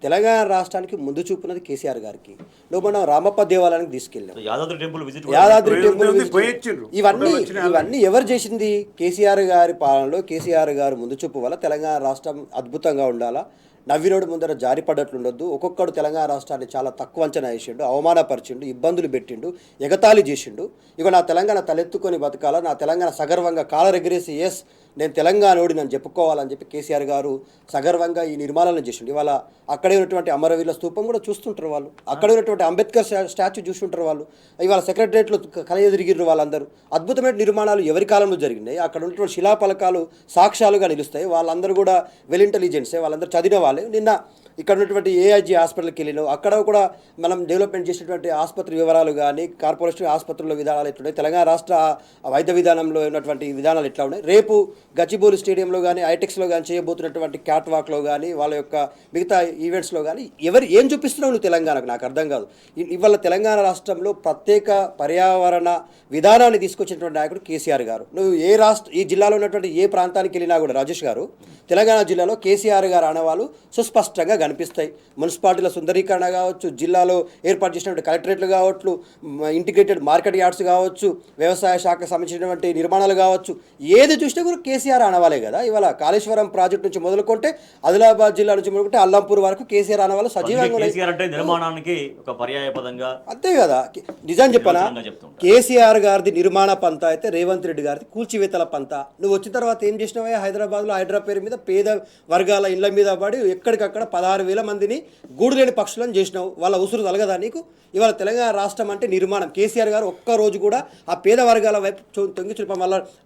తెలంగాణ రాష్ట్రానికి ముందు చూపున్నది కేసీఆర్ గారికి. నువ్వు మనం రామప్ప దేవాలయానికి తీసుకెళ్ళాం, యాదాద్రి టెంపుల్ విజిట్ ఇవన్నీ ఎవరు చేసింది? కేసీఆర్ గారి పాలనలో కేసీఆర్ గారు ముందు చూపు వల్ల తెలంగాణ రాష్ట్రం అద్భుతంగా ఉండాలా, నవ్వినోడు ముందర జారిపడ్డట్లు ఉండొద్దు. ఒక్కొక్కడు తెలంగాణ రాష్ట్రాన్ని చాలా తక్కువ అంచనా వేసిండు, అవమానపరిచిండు, ఇబ్బందులు పెట్టిండు, ఎగతాళి చేసిండు. ఇక నా తెలంగాణ తలెత్తుకొని బతకాల, నా తెలంగాణ సగర్వంగా కాలరెగరేసి ఎస్ నేను తెలంగాణోడి నన్ను చెప్పుకోవాలని చెప్పి కేసీఆర్ గారు సగర్వంగా ఈ నిర్మాణాలను చేసిండు. ఇవాళ అక్కడే ఉన్నటువంటి అమరవీరుల స్తూపం కూడా చూస్తుంటారు వాళ్ళు, అక్కడే ఉన్నటువంటి అంబేద్కర్ స్టాచ్యూ చూస్తుంటారు వాళ్ళు. ఇవాళ సెక్రటరియట్లో కలయదిరిగిర్రు వాళ్ళందరూ. అద్భుతమైన నిర్మాణాలు ఎవరి కాలంలో జరిగినాయి, అక్కడ ఉన్నటువంటి శిలాఫలకాలు సాక్ష్యాలుగా నిలుస్తాయి. వాళ్ళందరూ కూడా వెల్ ఇంటెలిజెన్సే, వాళ్ళందరూ చదివిన వాళ్ళే. నిన్న ఇక్కడ ఉన్నటువంటి ఏఐజీ హాస్పిటల్కి వెళ్ళినావు, అక్కడ కూడా మనం డెవలప్మెంట్ చేసినటువంటి ఆసుపత్రి వివరాలు కానీ, కార్పొరేషన్ ఆసుపత్రుల విధానాలు ఎట్లున్నాయి, తెలంగాణ రాష్ట్ర వైద్య విధానంలో ఉన్నటువంటి విధానాలు ఎట్లా ఉన్నాయి, రేపు గచ్చిబౌలి స్టేడియంలో కానీ, ఐటెక్స్లో కానీ చేయబోతున్నటువంటి క్యాట్ వాక్లో కానీ, వాళ్ళ యొక్క మిగతా ఈవెంట్స్లో కానీ ఏం చూపిస్తున్నావు నువ్వు తెలంగాణకు? నాకు అర్థం కాదు. ఇవాళ తెలంగాణ రాష్ట్రంలో ప్రత్యేక పర్యావరణ విధానాన్ని తీసుకొచ్చినటువంటి నాయకుడు కేసీఆర్ గారు. నువ్వు ఈ జిల్లాలో ఉన్నటువంటి ఏ ప్రాంతానికి వెళ్ళినా కూడా రాజేష్ గారు, తెలంగాణ జిల్లాలో కేసీఆర్ గారు ఆనవాళ్ళు సుస్పష్టంగా కనిపిస్తాయి. మున్సిపాలిటీల సుందరీకరణ కావచ్చు, జిల్లాలో ఏర్పాటు చేసినటువంటి కలెక్టరేట్లు కావచ్చు, ఇంటిగ్రేటెడ్ మార్కెట్ యార్డ్స్ కావచ్చు, వ్యవసాయ శాఖకు సంబంధించినటువంటి నిర్మాణాలు కావచ్చు, ఏది చూసినా కూడా కేసీఆర్ ఆనవాలే కదా. ఇవాళ కాళేశ్వరం ప్రాజెక్టు నుంచి మొదలుకుంటే ఆదిలాబాద్ జిల్లా నుంచి మొదలుకుంటే అల్లంపూర్ వరకు కేసీఆర్ ఆనవాళ్ళు సజీవంగా నిర్మాణానికి ఒక పర్యాయ పదంగా. అంతే కదా. నిజం చెప్పనా, కేసీఆర్ గారిది నిర్మాణ పంత అయితే రేవంత్ రెడ్డి గారిది కూల్చివేతల పంత. నువ్వు వచ్చిన తర్వాత ఏం చేసినావా? హైదరాబాద్లో హైడ్రా పేరు మీద పేద వర్గాల ఇళ్ల మీద పడి ఎక్కడికక్కడ 16,000 మందిని గూడులేని పక్షులను చేసినావు. వాళ్ళ ఉసురు తలగదా నీకు? ఇవాళ తెలంగాణ రాష్ట్రం అంటే నిర్మాణం. కేసీఆర్ గారు ఒక్కరోజు కూడా ఆ పేద వర్గాల వైపు తొంగి చూప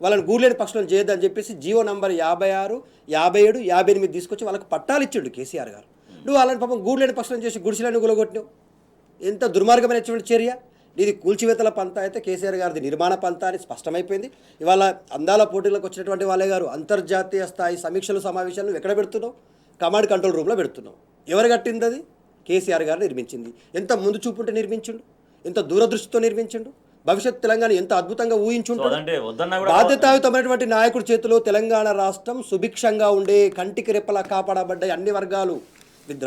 వాళ్ళని గూడులేని పక్షులను చేయొద్దని చెప్పేసి జీవో నంబర్ 56, 57, 58 తీసుకొచ్చి వాళ్ళకి పట్టాలు ఇచ్చిండు కేసీఆర్ గారు. నువ్వు వాళ్ళని పాపం గూడులేని పక్షులను చేసి గుడిసెలను గులగొట్టినావు. ఎంత దుర్మార్గమైనటువంటి చర్య నీది. కూల్చివేతల పంత అయితే కేసీఆర్ గారిది నిర్మాణ పంత అని స్పష్టమైపోయింది. ఇవాళ అందాల పోటీలకు వచ్చినటువంటి వాళ్ళే గారు అంతర్జాతీయ స్థాయి సమీక్షలు సమావేశాలను ఎక్కడ పెడుతున్నావు? కమాండ్ కంట్రోల్ రూమ్లో పెడుతున్నావు. ఎవరు కట్టింది అది? కేసీఆర్ గారు నిర్మించింది. ఎంత ముందు చూపుంటే నిర్మించిండు, ఎంత దూరదృష్టితో నిర్మించిండు. భవిష్యత్ తెలంగాణ ఎంత అద్భుతంగా ఊహించుంటాడు. బాధ్యతాయుతమైనటువంటి నాయకుడి చేతిలో తెలంగాణ రాష్ట్రం సుభిక్షంగా ఉండే, కంటికి రెప్పలా కాపాడబడ్డ అన్ని వర్గాలు,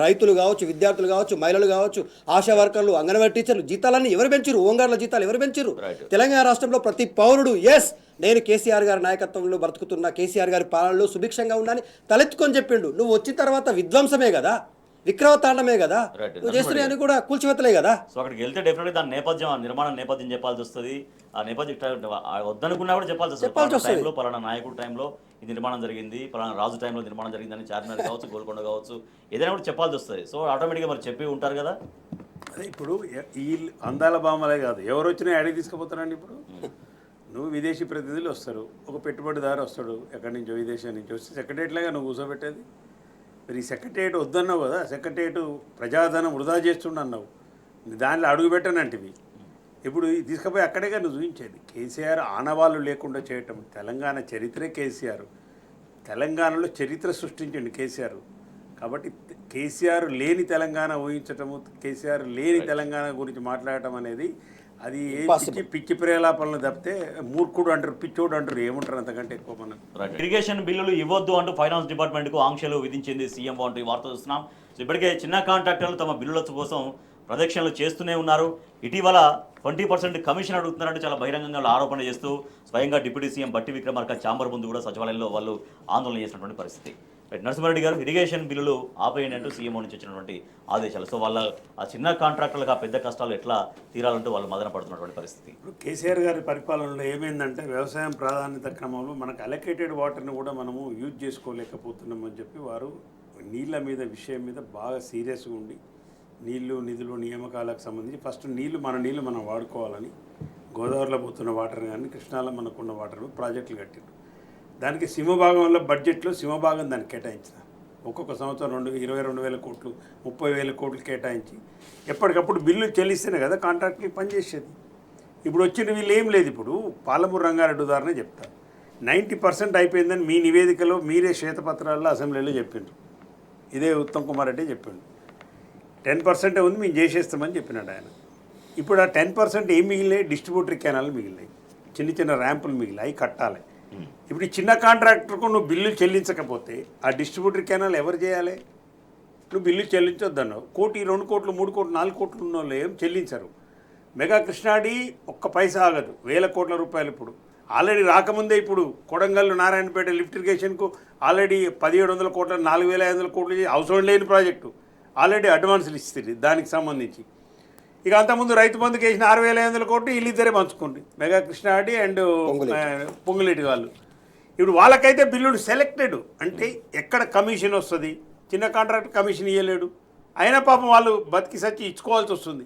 రైతులు కావచ్చు, విద్యార్థులు కావచ్చు, మహిళలు కావచ్చు, ఆశా వర్కర్లు, అంగన్వాడీ టీచర్లు జీతాలన్నీ ఎవరు పెంచారు? హోంగార్డుల జీతాలు ఎవరు పెంచారు? తెలంగాణ రాష్ట్రంలో ప్రతి పౌరుడు ఎస్ నేను కేసీఆర్ గారి నాయకత్వంలో బ్రతుకుతున్నా, కేసీఆర్ గారి పాలనలో సుభిక్షంగా ఉండాలని తలెత్తుకొని చెప్పిండు. నువ్వు వచ్చిన తర్వాత విధ్వంసమే కదా, విక్రమతాండమే కదా నువ్వు చేస్తున్నాయి అని కూడా కూల్చివేతలే కదా. సో అక్కడికి వెళ్తే డెఫినెట్గా దాని నేపథ్యం, ఆ నిర్మాణ నేపథ్యం చెప్పాల్సి వస్తుంది. ఆ నేపథ్యం వద్దనుకున్నా కూడా చెప్పాల్సి వస్తుంది. టైంలో పలానా నాయకుడు టైంలో ఇది నిర్మాణం జరిగింది, పలానా రాజు టైంలో నిర్మాణం జరిగిందని చార్మినార్ కావచ్చు, గోల్కొండ కావచ్చు, ఏదైనా కూడా చెప్పాల్సి వస్తుంది. సో ఆటోమేటిక్గా మరి చెప్పి ఉంటారు కదా. అదే ఇప్పుడు ఈ అందాల బామలే కాదు, ఎవరు వచ్చినా అడిగి తీసుకుపోతారండి. ఇప్పుడు నువ్వు విదేశీ ప్రతినిధులు వస్తారు, ఒక పెట్టుబడిదారు వస్తాడు ఎక్కడి నుంచో, విదేశం నుంచి వస్తే సెక్రటరియట్లాగా నువ్వు కూర్చోబెట్టేది. మరి ఈ సెక్రటరియట్ వద్దన్నావు కదా, సెక్రటరియట్ ప్రజాధనం వృధా చేస్తుండన్నావు, దాంట్లో అడుగు పెట్టనంటివి. ఇప్పుడు తీసుకుపోయి అక్కడేగా నువ్వు చూపించేది. కేసీఆర్ ఆనవాళ్ళు లేకుండా చేయటం, తెలంగాణ చరిత్రే కేసీఆర్. తెలంగాణలో చరిత్ర సృష్టించండి కేసీఆర్. కాబట్టి కేసీఆర్ లేని తెలంగాణ ఊహించటము, కేసీఆర్ లేని తెలంగాణ గురించి మాట్లాడటం అనేది అది Impossible. పిచ్చి ప్రేలాపనలు తప్పితే మూర్ఖుడు అంటారు, పిచ్చోడు అంటారు, ఏముంటారు అంతకంటే ఎక్కువ మనం. ఇరిగేషన్ బిల్లులు ఇవ్వద్దు అంటూ ఫైనాన్స్ డిపార్ట్మెంట్కు ఆంక్షలు విధించింది సీఎం అంటూ ఈ వార్త చూస్తున్నాం. సో ఇప్పటికే చిన్న కాంట్రాక్టర్లు తమ బిల్లుల కోసం ప్రదక్షిణలు చేస్తూనే ఉన్నారు. ఇటీవల 20% కమిషన్ అడుగుతున్నారంటూ చాలా బహిరంగంగా ఆరోపణ చేస్తూ స్వయంగా డిప్యూటీ సీఎం బట్టి విక్రమార్క ఛాంబర్ ముందు కూడా సచివాలయంలో వాళ్ళు ఆందోళన చేసినటువంటి పరిస్థితి. నరసింహారెడ్డి గారు, ఇరిగేషన్ బిల్లులు ఆపేయండి అంటూ సీఎం నుంచి వచ్చినటువంటి ఆదేశాలు. సో వాళ్ళ ఆ చిన్న కాంట్రాక్టర్లకు ఆ పెద్ద కష్టాలు ఎట్లా తీరాలంటూ వాళ్ళు మదన పడుతున్నటువంటి పరిస్థితి. ఇప్పుడు కేసీఆర్ గారి పరిపాలనలో ఏమైందంటే వ్యవసాయం ప్రాధాన్యత క్రమంలో మనకు అలొకేటెడ్ వాటర్ని కూడా మనము యూజ్ చేసుకోలేకపోతున్నామని చెప్పి వారు నీళ్ళ మీద విషయం మీద బాగా సీరియస్గా ఉండి నీళ్లు నిధులు నియామకాలకు సంబంధించి ఫస్ట్ మన నీళ్లు మనం వాడుకోవాలని గోదావరిలో పోతున్న వాటర్ కానీ కృష్ణాలో మనకున్న వాటర్ ప్రాజెక్టులు కట్టారు. దానికి సింహభాగంలో బడ్జెట్లో సింహభాగం దానికి కేటాయించిన ఒక్కొక్క సంవత్సరం 22,000 కోట్లు 30,000 కోట్లు కేటాయించి ఎప్పటికప్పుడు బిల్లు చెల్లిస్తేనే కదా కాంట్రాక్ట్కి పనిచేసేది. ఇప్పుడు వచ్చిన వీళ్ళు ఏం లేదు. ఇప్పుడు పాలమూరు రంగారెడ్డి ఉదాహరణ చెప్తారు. 90% అయిపోయిందని మీ నివేదికలో మీరే శ్వేతపత్రాల్లో అసెంబ్లీలో చెప్పిండ్రు. ఇదే ఉత్తమ్ కుమార్ రెడ్డి చెప్పిండు. 10% ఉంది మేము చేసేస్తామని చెప్పినాడు ఆయన. ఇప్పుడు ఆ 10% ఏం మిగిలినాయి? డిస్ట్రిబ్యూటరీ కెనాల్ మిగిలినాయి, చిన్న ర్యాంపులు మిగిలినాయి, అవి కట్టాలి. ఇప్పుడు ఈ చిన్న కాంట్రాక్టర్కు నువ్వు బిల్లు చెల్లించకపోతే ఆ డిస్ట్రిబ్యూటరీ కెనాల్ ఎవరు చేయాలి? నువ్వు బిల్లు చెల్లించొద్దన్నావు. 1 కోటి 2 కోట్లు 3 కోట్లు 4 కోట్లు ఉన్న వాళ్ళు ఏం చెల్లించరు. మెగా కృష్ణాడి ఒక్క పైసా ఆగదు, 1000 కోట్ల రూపాయలు. ఇప్పుడు ఆల్రెడీ రాకముందే ఇప్పుడు కొడంగల్ నారాయణపేట లిఫ్ట్ ఇరిగేషన్కు ఆల్రెడీ 1,700 కోట్ల 4,500 కోట్లు అవసరం లేని ప్రాజెక్టు ఆల్రెడీ అడ్వాన్సులు ఇస్తుంది దానికి సంబంధించి. ఇక అంతకుముందు రైతు బంధుకి వేసిన 6,500 కోట్లు వీళ్ళిద్దరే పంచుకోండి, మెగా కృష్ణాడి అండ్ పొంగులేటి వాళ్ళు. ఇప్పుడు వాళ్ళకైతే బిల్లుడు సెలెక్టెడ్ అంటే ఎక్కడ కమిషన్ వస్తుంది? చిన్న కాంట్రాక్ట్ కమిషన్ ఇవ్వలేడు, అయినా పాపం వాళ్ళు బతికి సచ్చి ఇచ్చుకోవాల్సి వస్తుంది.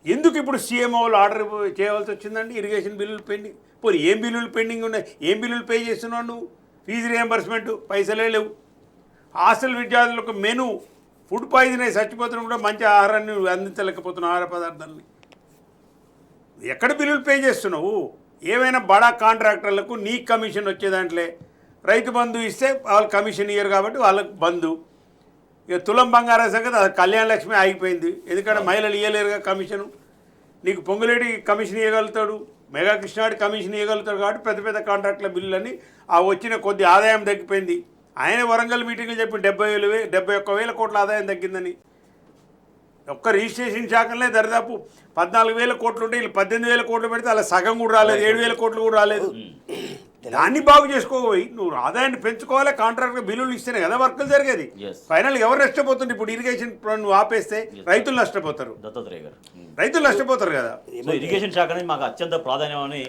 ఎందుకు ఇప్పుడు సీఎం వాళ్ళు ఆర్డర్ చేయవలసి వచ్చిందండి? ఇరిగేషన్ బిల్లులు పెండింగ్. పోనీ ఏం బిల్లులు పెండింగ్ ఉన్నాయి? ఏం బిల్లులు పే చేస్తున్నావు నువ్వు? ఫీజు రియంబర్స్మెంట్ పైసలే లేవు. హాస్టల్ విద్యార్థులకు మెను ఫుడ్ పాయిజన్ అయి చచ్చిపోతున్నా కూడా మంచి ఆహారాన్ని అందించలేకపోతున్నావు, ఆహార పదార్థాలని. ఎక్కడ బిల్లులు పే చేస్తున్నావు? ఏమైనా బడా కాంట్రాక్టర్లకు నీ కమిషన్ వచ్చేదాంట్లే రైతు బంధు ఇస్తే వాళ్ళు కమిషన్ ఇయ్యరు కాబట్టి వాళ్ళకు బంధు. ఇక తులం బంగారం సంగతి అది కళ్యాణ లక్ష్మి ఆగిపోయింది, ఎందుకంటే మహిళలు ఇవ్వలేరుగా కమిషను. నీకు పొంగులేటి కమిషన్ ఇవ్వగలుగుతాడు, మెగా కృష్ణాడి కమిషన్ ఇవ్వగలుగుతాడు కాబట్టి పెద్ద పెద్ద కాంట్రాక్టుల బిల్లులని ఆ వచ్చిన కొద్ది ఆదాయం తగ్గిపోయింది. ఆయన వరంగల్ మీటింగ్లో చెప్పి 71,000 కోట్ల ఆదాయం తగ్గిందని. ఒక్క రిజిస్ట్రేషన్ శాఖలనే దరిదాపు 14,000 కోట్లు ఉంటే వీళ్ళు 18,000 కోట్లు పెడితే అలా సగం కూడా రాలేదు, 7,000 కోట్లు కూడా రాలేదు. దాన్ని బాగు చేసుకోబోయి నువ్వు ఆదాయాన్ని పెంచుకోవాలి, కాంట్రాక్టర్ బిల్లులు ఇస్తేనే కదా వర్కులు జరిగేది. ఫైనల్ ఎవరు నష్టపోతుంది? ఇప్పుడు ఇరిగేషన్ నువ్వు ఆపేస్తే రైతులు నష్టపోతారు, రైతులు నష్టపోతారు కదా. ఇరిగేషన్ శాఖ అనేది మాకు అత్యంత ప్రాధాన్యం అని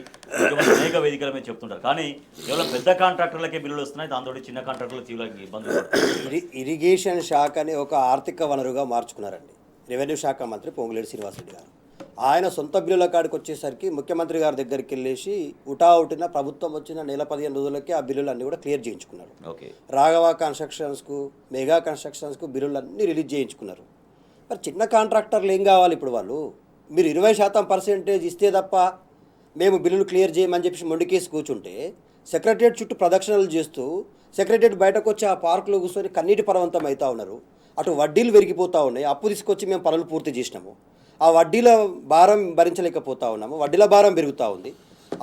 అనేక వేదికల మీద చెప్తుంటారు, కానీ కేవలం పెద్ద కాంట్రాక్టర్లకే బిల్లులు వస్తున్నాయి, దాంతో చిన్న కాంట్రాక్టర్లు తీవ్ర ఇబ్బందులు. ఇరిగేషన్ శాఖని ఒక ఆర్థిక వనరుగా మార్చుకున్నారండి రెవెన్యూ శాఖ మంత్రి పొంగులేటి శ్రీనివాసరెడ్డి గారు. ఆయన సొంత బిల్లుల కాడికి వచ్చేసరికి ముఖ్యమంత్రి గారి దగ్గరికి వెళ్ళేసి ఉటావుటిన ప్రభుత్వం వచ్చిన 15 రోజులకి ఆ బిల్లులు అన్నీ కూడా క్లియర్ చేయించుకున్నారు. రాఘవ కన్స్ట్రక్షన్స్కు, మెగా కన్స్ట్రక్షన్స్కు బిల్లులు అన్నీ రిలీజ్ చేయించుకున్నారు. మరి చిన్న కాంట్రాక్టర్లు ఏం కావాలి ఇప్పుడు? వాళ్ళు మీరు 20% ఇస్తే తప్ప మేము బిల్లులు క్లియర్ చేయమని చెప్పి మొండికేసి కూర్చుంటే సెక్రటరియట్ చుట్టూ ప్రదక్షిణలు చేస్తూ సెక్రటరియట్ బయటకు వచ్చి ఆ పార్కులో కూర్చొని కన్నీటి పర్వంతం అవుతూ ఉన్నారు. అటు వడ్డీలు పెరిగిపోతూ ఉన్నాయి, అప్పు తీసుకొచ్చి మేము పనులు పూర్తి చేసినాము, ఆ వడ్డీల భారం భరించలేకపోతా ఉన్నాము, వడ్డీల భారం పెరుగుతూ ఉంది.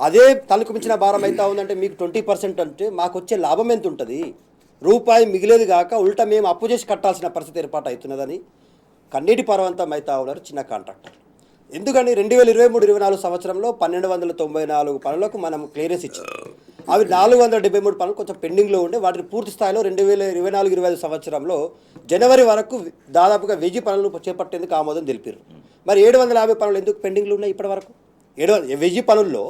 అదే తనకు మించిన భారం అవుతా ఉందంటే మీకు 20% అంటే మాకు వచ్చే లాభం ఎంత ఉంటుంది? రూపాయి మిగిలేదు కాక ఉల్టా మేము అప్పు చేసి కట్టాల్సిన పరిస్థితి ఏర్పాటు అవుతున్నదని కన్నీటి పర్వంతం అవుతా ఉన్నారు చిన్న కాంట్రాక్టర్. ఎందుకని 2023-24 సంవత్సరంలో 1,294 పనులకు మనం క్లియరెన్స్ ఇచ్చాం. అవి 473 పనులు కొంచెం పెండింగ్లో ఉండే, వాటిని పూర్తి స్థాయిలో 2024-25 సంవత్సరంలో జనవరి వరకు దాదాపుగా 1000 పనులు చేపట్టేందుకు ఆమోదం తెలిపారు. మరి 750 పనులు ఎందుకు పెండింగ్లో ఉన్నాయి? ఇప్పటి వరకు 1000 పనుల్లో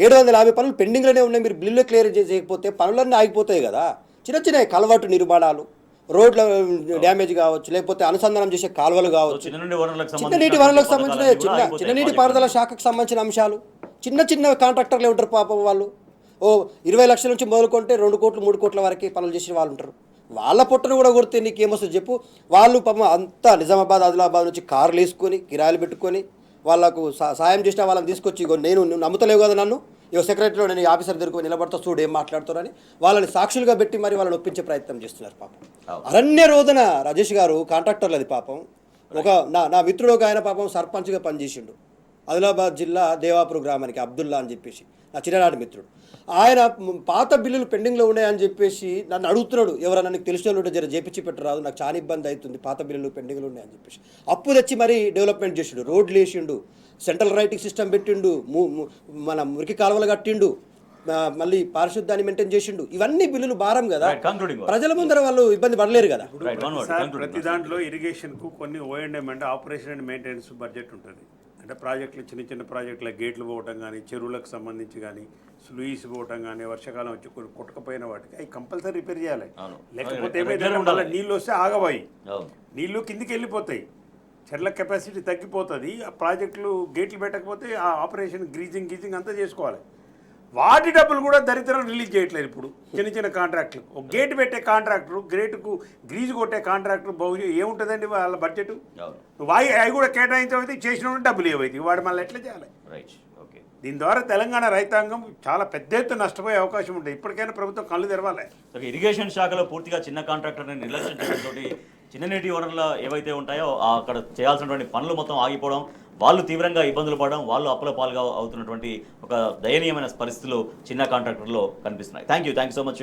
750 పనులు పెండింగ్లోనే ఉన్నాయి. మీరు బిల్లు క్లియర్ చేయకపోతే పనులన్నీ ఆగిపోతాయి కదా. చిన్న చిన్న కలవాటు నిర్మాణాలు, రోడ్ల డ్యామేజ్ కావచ్చు, లేకపోతే అనుసంధానం చేసే కాలువలు కావచ్చు, చిన్న నీటి వనరులకు సంబంధించిన చిన్న నీటి పారుదల శాఖకు సంబంధించిన అంశాలు, చిన్న కాంట్రాక్టర్లు ఉంటారు పాపం. వాళ్ళు 20 లక్షల నుంచి మొదలుకుంటే 2 కోట్లు 3 కోట్ల వరకు పనులు చేసిన వాళ్ళు ఉంటారు. వాళ్ళ పొట్టను కూడా కొడితే నీకేమొస్తుంది చెప్పు? వాళ్ళు పాపం అంతా నిజామాబాద్ ఆదిలాబాద్ నుంచి కార్లు వేసుకొని కిరాయిలు పెట్టుకొని వాళ్ళకు సాయం చేసిన వాళ్ళని తీసుకొచ్చి నేను నమ్ముతలేవు కదా నన్ను, సెక్రటరీలో నేను ఆఫీసర్ దగ్గర నిలబడతా చూడు ఏం మాట్లాడుతారని వాళ్ళని సాక్షులుగా పెట్టి మరి వాళ్ళని ఒప్పించే ప్రయత్నం చేస్తున్నారు పాపం. అరణ్య రోదన రాజేష్ గారు కాంట్రాక్టర్లు అది పాపం. నా మిత్రుడు ఒక ఆయన పాపం సర్పంచ్గా పనిచేసిండు. ఆదిలాబాద్ జిల్లా దేవాపూర్ గ్రామానికి అబ్దుల్లా అని చెప్పేసి నా చిన్ననాటి మిత్రుడు. ఆయన పాత బిల్లులు పెండింగ్లో ఉన్నాయని చెప్పేసి నన్ను అడుగుతున్నాడు, ఎవరైనా నీకు తెలిసిన వాళ్ళు ఉంటే జర చేపించి పెట్టరాదు, నాకు చాలా ఇబ్బంది అవుతుంది, పాత బిల్లులు పెండింగ్లో ఉన్నాయని చెప్పేసి అప్పు తెచ్చి మరీ డెవలప్మెంట్ చేసిండు, రోడ్లు వేసిండు, సెంట్రల్ రైటింగ్ సిస్టమ్ పెట్టిండు, మన మురికి కాలువలు కట్టిండు, మళ్ళీ పారిశుద్ధ్యాన్ని మెయింటైన్ చేసిండు. ఇవన్నీ బిల్లులు భారం కదా, ప్రజల ముందర వాళ్ళు ఇబ్బంది పడలేరు కదా. ప్రతి దాంట్లో ఇరిగేషన్కు కొన్ని ఓఎండ్ఎం అంటే ఆపరేషన్ అండ్ మెయింటెనెన్స్ బడ్జెట్ ఉంటుంది. అంటే ప్రాజెక్టులు చిన్న చిన్న ప్రాజెక్టుల గేట్లు పోవటం కానీ, చెరువులకు సంబంధించి కానీ, స్లూయిస్ పోవటం కానీ, వర్షాకాలం వచ్చి కొన్ని కొట్టకపోయిన వాటికి అవి కంపల్సరీ రిపేర్ చేయాలి. లేకపోతే ఏమైతే మళ్ళీ నీళ్ళు వస్తే ఆగవాయి, నీళ్ళు కిందికి వెళ్ళిపోతాయి, చెర్ల కెపాసిటీ తగ్గిపోతుంది. ఆ ప్రాజెక్టులు గేట్లు పెట్టకపోతే ఆ ఆపరేషన్ గీజింగ్ అంతా చేసుకోవాలి. వాటి డబ్బులు కూడా దరిద్రం రిలీజ్ చేయట్లేదు. ఇప్పుడు చిన్న చిన్న కాంట్రాక్టులు, ఒక గేట్ పెట్టే కాంట్రాక్టరు, గేటుకు గ్రీజు కొట్టే కాంట్రాక్టర్ బహుశా ఏముంటుందండి వాళ్ళ బడ్జెట్, అవి కూడా కేటాయించబోతే చేసిన డబ్బులు ఏవైతే వాడు మళ్ళీ ఎట్లా చేయాలి. దీని ద్వారా తెలంగాణ రైతాంగం చాలా పెద్ద ఎత్తున నష్టపోయే అవకాశం ఉంటుంది. ఇప్పటికైనా ప్రభుత్వం కళ్ళు తెరవాలి. ఇరిగేషన్ శాఖలో పూర్తిగా చిన్న కాంట్రాక్టర్ని నిర్లక్ష్యం చేయడంతో చిన్న నీటి వనరులు ఏవైతే ఉంటాయో అక్కడ చేయాల్సినటువంటి పనులు మొత్తం ఆగిపోవడం, వాళ్ళు తీవ్రంగా ఇబ్బందులు పడడం, వాళ్ళు అప్పుల పాలుగా అవుతున్నటువంటి ఒక దయనీయమైన పరిస్థితులు చిన్న కాంట్రాక్టర్లో కనిపిస్తున్నాయి. Thank you so much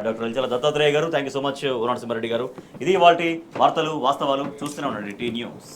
doctor Elchala Dattatreya garu. Thank you so much Onada Simhareddy garu. ఇది వాటి వార్తలు వాస్తవాలు. చూస్తూనే ఉండండి టీ న్యూస్.